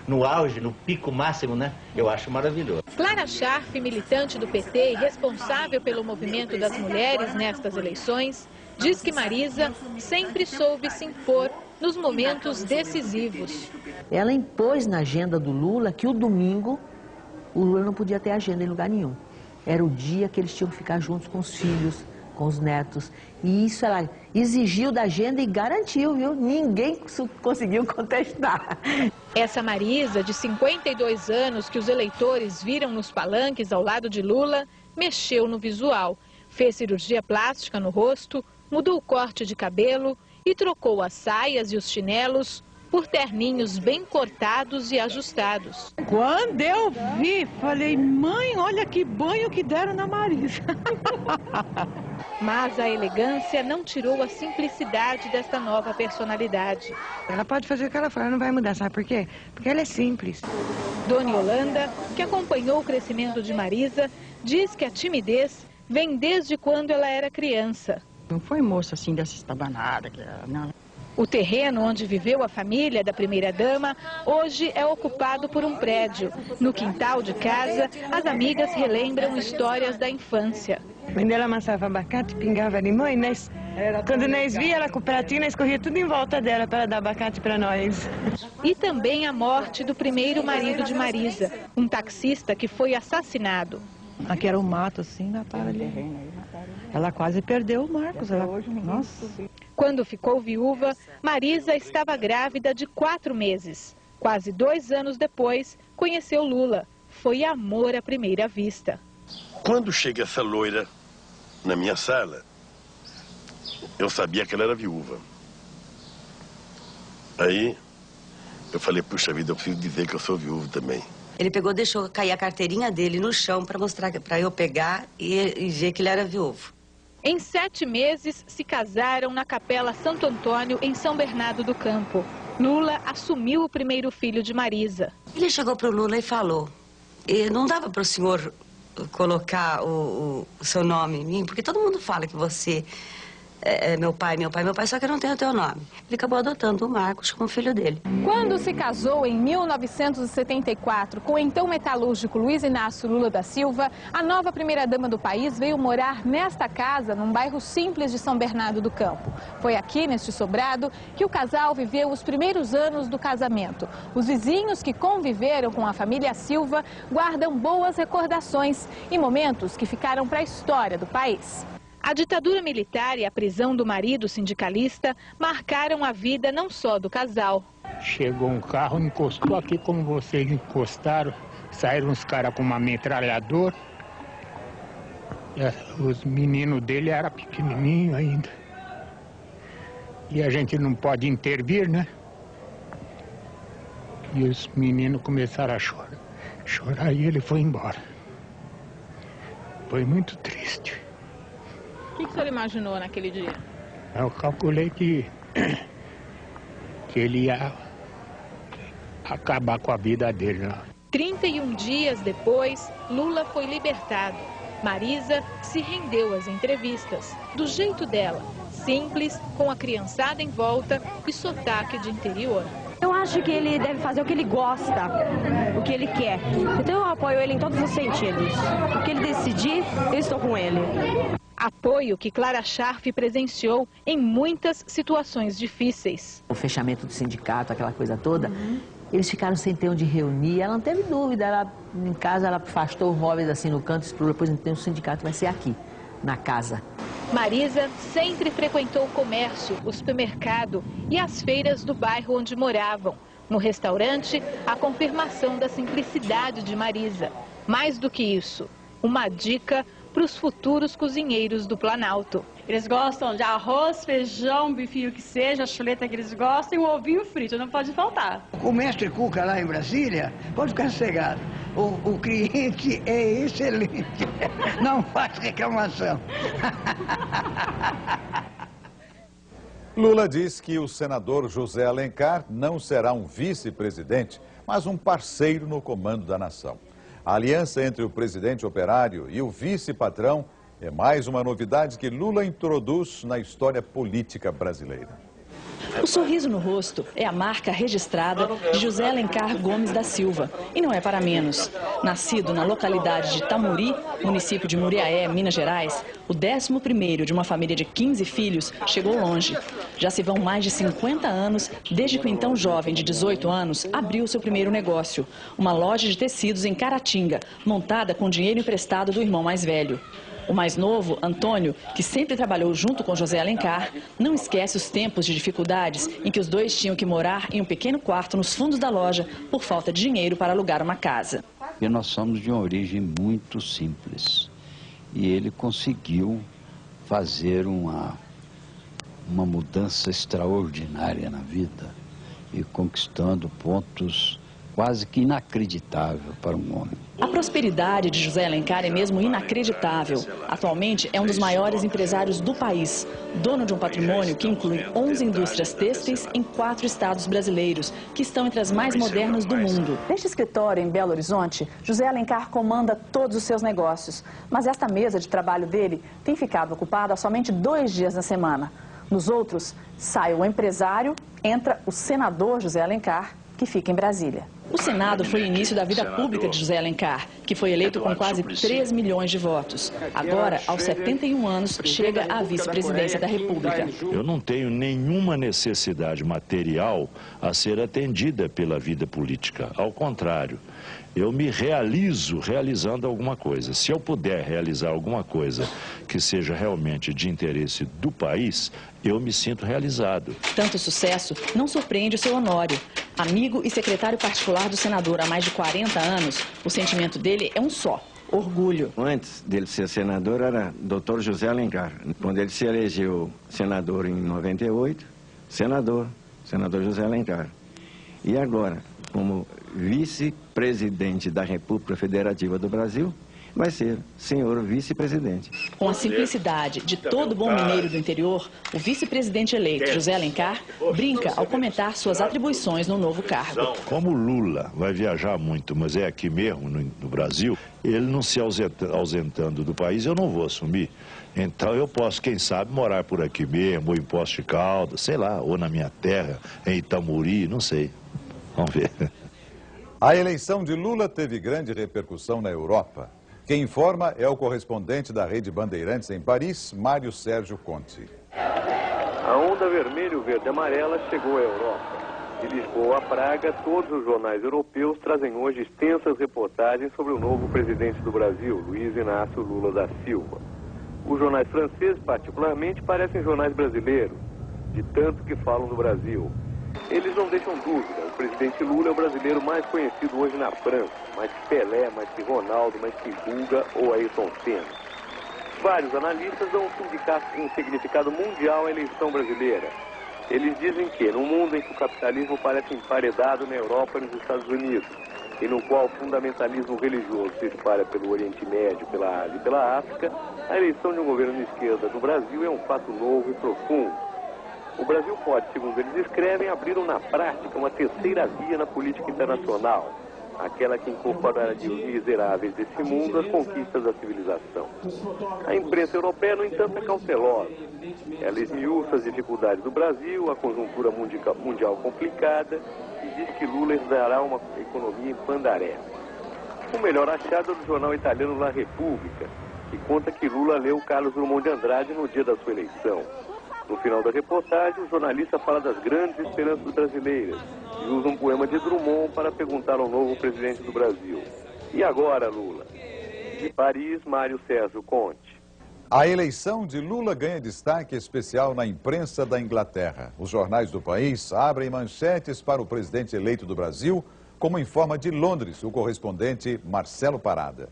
no auge, no pico máximo, né? Eu acho maravilhoso. Clara Scharf, militante do PT e responsável pelo movimento das mulheres nestas eleições, diz que Marisa sempre soube se impor nos momentos decisivos. Ela impôs na agenda do Lula que o domingo o Lula não podia ter agenda em lugar nenhum. Era o dia que eles tinham que ficar juntos com os filhos, com os netos. E isso ela exigiu da agenda e garantiu, viu? Ninguém conseguiu contestar. Essa Marisa, de 52 anos, que os eleitores viram nos palanques ao lado de Lula, mexeu no visual. Fez cirurgia plástica no rosto, mudou o corte de cabelo e trocou as saias e os chinelos por terninhos bem cortados e ajustados. Quando eu vi, falei, mãe, olha que banho que deram na Marisa. Mas a elegância não tirou a simplicidade desta nova personalidade. Ela pode fazer o que ela for, ela não vai mudar, sabe por quê? Porque ela é simples. Dona Yolanda, que acompanhou o crescimento de Marisa, diz que a timidez vem desde quando ela era criança. Não foi moça assim dessa estabanada, não. O terreno onde viveu a família da primeira-dama hoje é ocupado por um prédio. No quintal de casa, as amigas relembram histórias da infância. Quando ela amassava abacate, pingava limão e quando nós via ela com o pratinho, nós corria tudo em volta dela para dar abacate para nós. E também a morte do primeiro marido de Marisa, um taxista que foi assassinado. Aqui era um mato assim, Natália ali. Ela quase perdeu o Marcos. Nossa. Quando ficou viúva, Marisa estava grávida de 4 meses. Quase 2 anos depois, conheceu Lula. Foi amor à primeira vista. Quando chega essa loira na minha sala, eu sabia que ela era viúva. Aí eu falei, puxa vida, eu preciso dizer que eu sou viúvo também. Ele pegou, deixou cair a carteirinha dele no chão para mostrar, para eu pegar e ver que ele era viúvo. Em 7 meses, se casaram na Capela Santo Antônio, em São Bernardo do Campo. Lula assumiu o primeiro filho de Marisa. Ele chegou para o Lula e falou, não dava para o senhor colocar o seu nome em mim, porque todo mundo fala que você é meu pai, só que eu não tenho o teu nome. Ele acabou adotando o Marcos como filho dele. Quando se casou em 1974 com o então metalúrgico Luiz Inácio Lula da Silva, a nova primeira-dama do país veio morar nesta casa, num bairro simples de São Bernardo do Campo. Foi aqui, neste sobrado, que o casal viveu os primeiros anos do casamento. Os vizinhos que conviveram com a família Silva guardam boas recordações e momentos que ficaram para a história do país. A ditadura militar e a prisão do marido sindicalista marcaram a vida não só do casal. Chegou um carro, encostou aqui como vocês encostaram, saíram uns caras com uma metralhadora. Os meninos dele eram pequenininhos ainda. E a gente não pode intervir, né? E os meninos começaram a chorar e ele foi embora. Foi muito triste. O que o senhor imaginou naquele dia? Eu calculei que ele ia acabar com a vida dele. Né? 31 dias depois, Lula foi libertado. Marisa se rendeu às entrevistas, do jeito dela, simples, com a criançada em volta e sotaque de interior. Eu acho que ele deve fazer o que ele gosta, o que ele quer. Então eu apoio ele em todos os sentidos. O que ele decidir, eu estou com ele. Apoio que Clara Scharf presenciou em muitas situações difíceis. O fechamento do sindicato, aquela coisa toda, eles ficaram sem ter onde reunir. Ela não teve dúvida, em casa ela afastou os móveis assim no canto, explorou, depois então o sindicato vai ser aqui, na casa. Marisa sempre frequentou o comércio, o supermercado e as feiras do bairro onde moravam. No restaurante, a confirmação da simplicidade de Marisa. Mais do que isso, uma dica para os futuros cozinheiros do Planalto. Eles gostam de arroz, feijão, bifinho que seja, a chuleta que eles gostam e um ovinho frito, não pode faltar. O mestre Cuca lá em Brasília, pode ficar sossegado, o cliente é excelente, não faz reclamação. Lula diz que o senador José Alencar não será um vice-presidente, mas um parceiro no comando da nação. A aliança entre o presidente operário e o vice-patrão é mais uma novidade que Lula introduz na história política brasileira. O sorriso no rosto é a marca registrada de José Alencar Gomes da Silva. E não é para menos. Nascido na localidade de Tamuri, município de Muriaé, Minas Gerais, o 11º de uma família de 15 filhos chegou longe. Já se vão mais de 50 anos desde que o então jovem de 18 anos abriu seu primeiro negócio, uma loja de tecidos em Caratinga, montada com dinheiro emprestado do irmão mais velho. O mais novo, Antônio, que sempre trabalhou junto com José Alencar, não esquece os tempos de dificuldades em que os dois tinham que morar em um pequeno quarto nos fundos da loja por falta de dinheiro para alugar uma casa. E nós somos de uma origem muito simples. E ele conseguiu fazer uma mudança extraordinária na vida. e conquistando pontos quase que inacreditáveis para um homem. A prosperidade de José Alencar é mesmo inacreditável. Atualmente é um dos maiores empresários do país, dono de um patrimônio que inclui 11 indústrias têxteis em 4 estados brasileiros, que estão entre as mais modernas do mundo. Neste escritório em Belo Horizonte, José Alencar comanda todos os seus negócios, mas esta mesa de trabalho dele tem ficado ocupada somente 2 dias na semana. Nos outros, sai o empresário, entra o senador José Alencar, que fica em Brasília. O Senado foi o início da vida pública de José Alencar, que foi eleito com quase 3 milhões de votos. Agora, aos 71 anos, chega à vice-presidência da República. Eu não tenho nenhuma necessidade material a ser atendida pela vida política. Ao contrário, eu me realizando alguma coisa. Se eu puder realizar alguma coisa que seja realmente de interesse do país, eu me sinto realizado. Tanto sucesso não surpreende o seu Honório. Amigo e secretário particular do senador há mais de 40 anos, o sentimento dele é um só: orgulho. Antes dele ser senador era Dr. José Alencar. Quando ele se elegeu senador em 98, senador José Alencar. E agora, como vice-presidente da República Federativa do Brasil, vai ser senhor vice-presidente. Com a simplicidade de todo bom mineiro do interior, o vice-presidente eleito, José Alencar, brinca ao comentar suas atribuições no novo cargo. Como Lula vai viajar muito, mas é aqui mesmo no Brasil, ele não se ausentando do país, eu não vou assumir. Então eu posso, quem sabe, morar por aqui mesmo, ou em Poços de Caldas, sei lá, ou na minha terra, em Itamuri, não sei. Vamos ver. A eleição de Lula teve grande repercussão na Europa. Quem informa é o correspondente da Rede Bandeirantes em Paris, Mário Sérgio Conte. A onda vermelho, verde e amarela chegou à Europa. De Lisboa a Praga, todos os jornais europeus trazem hoje extensas reportagens sobre o novo presidente do Brasil, Luiz Inácio Lula da Silva. Os jornais franceses, particularmente, parecem jornais brasileiros, de tanto que falam do Brasil. Eles não deixam dúvida, o presidente Lula é o brasileiro mais conhecido hoje na França, mais que Pelé, mais que Ronaldo, mais que Guga ou Ayrton Senna. Vários analistas dão um significado mundial à eleição brasileira. Eles dizem que, num mundo em que o capitalismo parece emparedado na Europa e nos Estados Unidos, e no qual o fundamentalismo religioso se espalha pelo Oriente Médio, pela Ásia e pela África, a eleição de um governo de esquerda no Brasil é um fato novo e profundo. O Brasil pode, segundo eles escrevem, abrir na prática uma terceira via na política internacional, aquela que incorporaria os miseráveis desse mundo às conquistas da civilização. A imprensa europeia, no entanto, é cautelosa. Ela esmiuça as dificuldades do Brasil, a conjuntura mundial complicada, e diz que Lula herdará uma economia em pandaré. O melhor achado é do jornal italiano La Repubblica, que conta que Lula leu Carlos Drummond de Andrade no dia da sua eleição. No final da reportagem, o jornalista fala das grandes esperanças brasileiras e usa um poema de Drummond para perguntar ao novo presidente do Brasil: e agora, Lula? De Paris, Mário Sérgio Conte. A eleição de Lula ganha destaque especial na imprensa da Inglaterra. Os jornais do país abrem manchetes para o presidente eleito do Brasil, como informa de Londres o correspondente Marcelo Parada.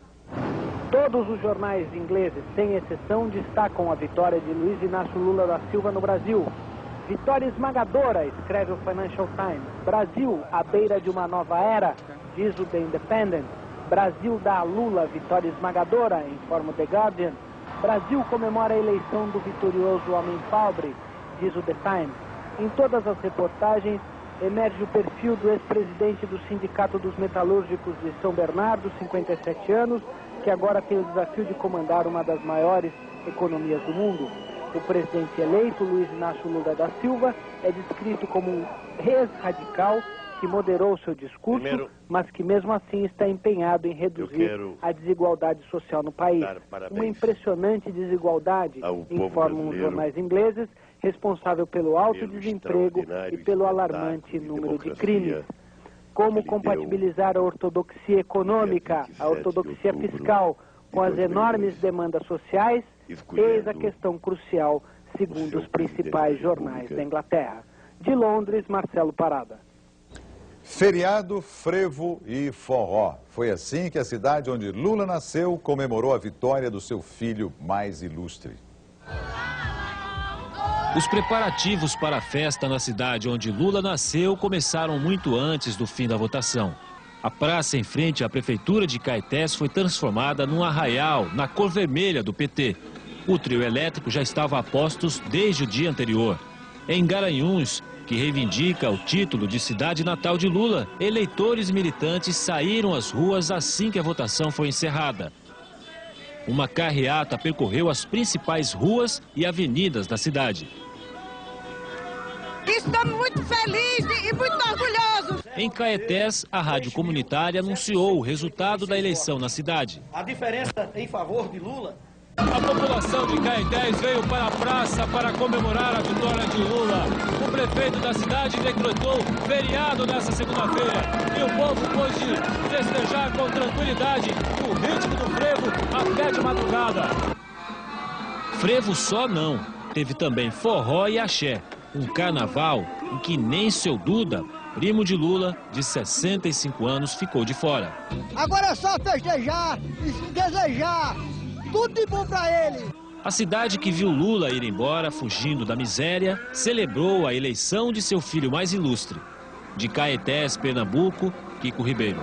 Todos os jornais ingleses, sem exceção, destacam a vitória de Luiz Inácio Lula da Silva no Brasil. Vitória esmagadora, escreve o Financial Times. Brasil, à beira de uma nova era, diz o The Independent. Brasil dá a Lula vitória esmagadora, informa o The Guardian. Brasil comemora a eleição do vitorioso homem pobre, diz o The Times. Em todas as reportagens, emerge o perfil do ex-presidente do Sindicato dos Metalúrgicos de São Bernardo, 57 anos, que agora tem o desafio de comandar uma das maiores economias do mundo. O presidente eleito, Luiz Inácio Lula da Silva, é descrito como um ex-radical que moderou seu discurso, mas que mesmo assim está empenhado em reduzir a desigualdade social no país. Uma impressionante desigualdade, informam os jornais ingleses, responsável pelo alto desemprego e pelo alarmante número de crimes. Como compatibilizar a ortodoxia econômica, a ortodoxia fiscal, com as enormes demandas sociais, eis a questão crucial, segundo os principais jornais da Inglaterra. De Londres, Marcelo Parada. Feriado, frevo e forró. Foi assim que a cidade onde Lula nasceu comemorou a vitória do seu filho mais ilustre. Os preparativos para a festa na cidade onde Lula nasceu começaram muito antes do fim da votação. A praça em frente à prefeitura de Caetés foi transformada num arraial na cor vermelha do PT. O trio elétrico já estava a postos desde o dia anterior. Em Garanhuns, que reivindica o título de cidade natal de Lula, eleitores e militantes saíram às ruas assim que a votação foi encerrada. Uma carreata percorreu as principais ruas e avenidas da cidade. Estamos muito felizes e muito orgulhosos. Em Caetés, a rádio comunitária anunciou o resultado da eleição na cidade. A diferença em favor de Lula. A população de Caetés veio para a praça para comemorar a vitória de Lula. O prefeito da cidade decretou feriado nessa segunda-feira e o povo pôde festejar com tranquilidade no ritmo do frevo até de madrugada. Frevo só não, teve também forró e axé, um carnaval em que nem seu Duda, primo de Lula, de 65 anos, ficou de fora. Agora é só festejar e desejar tudo de bom para ele. A cidade que viu Lula ir embora, fugindo da miséria, celebrou a eleição de seu filho mais ilustre. De Caetés, Pernambuco, Kiko Ribeiro.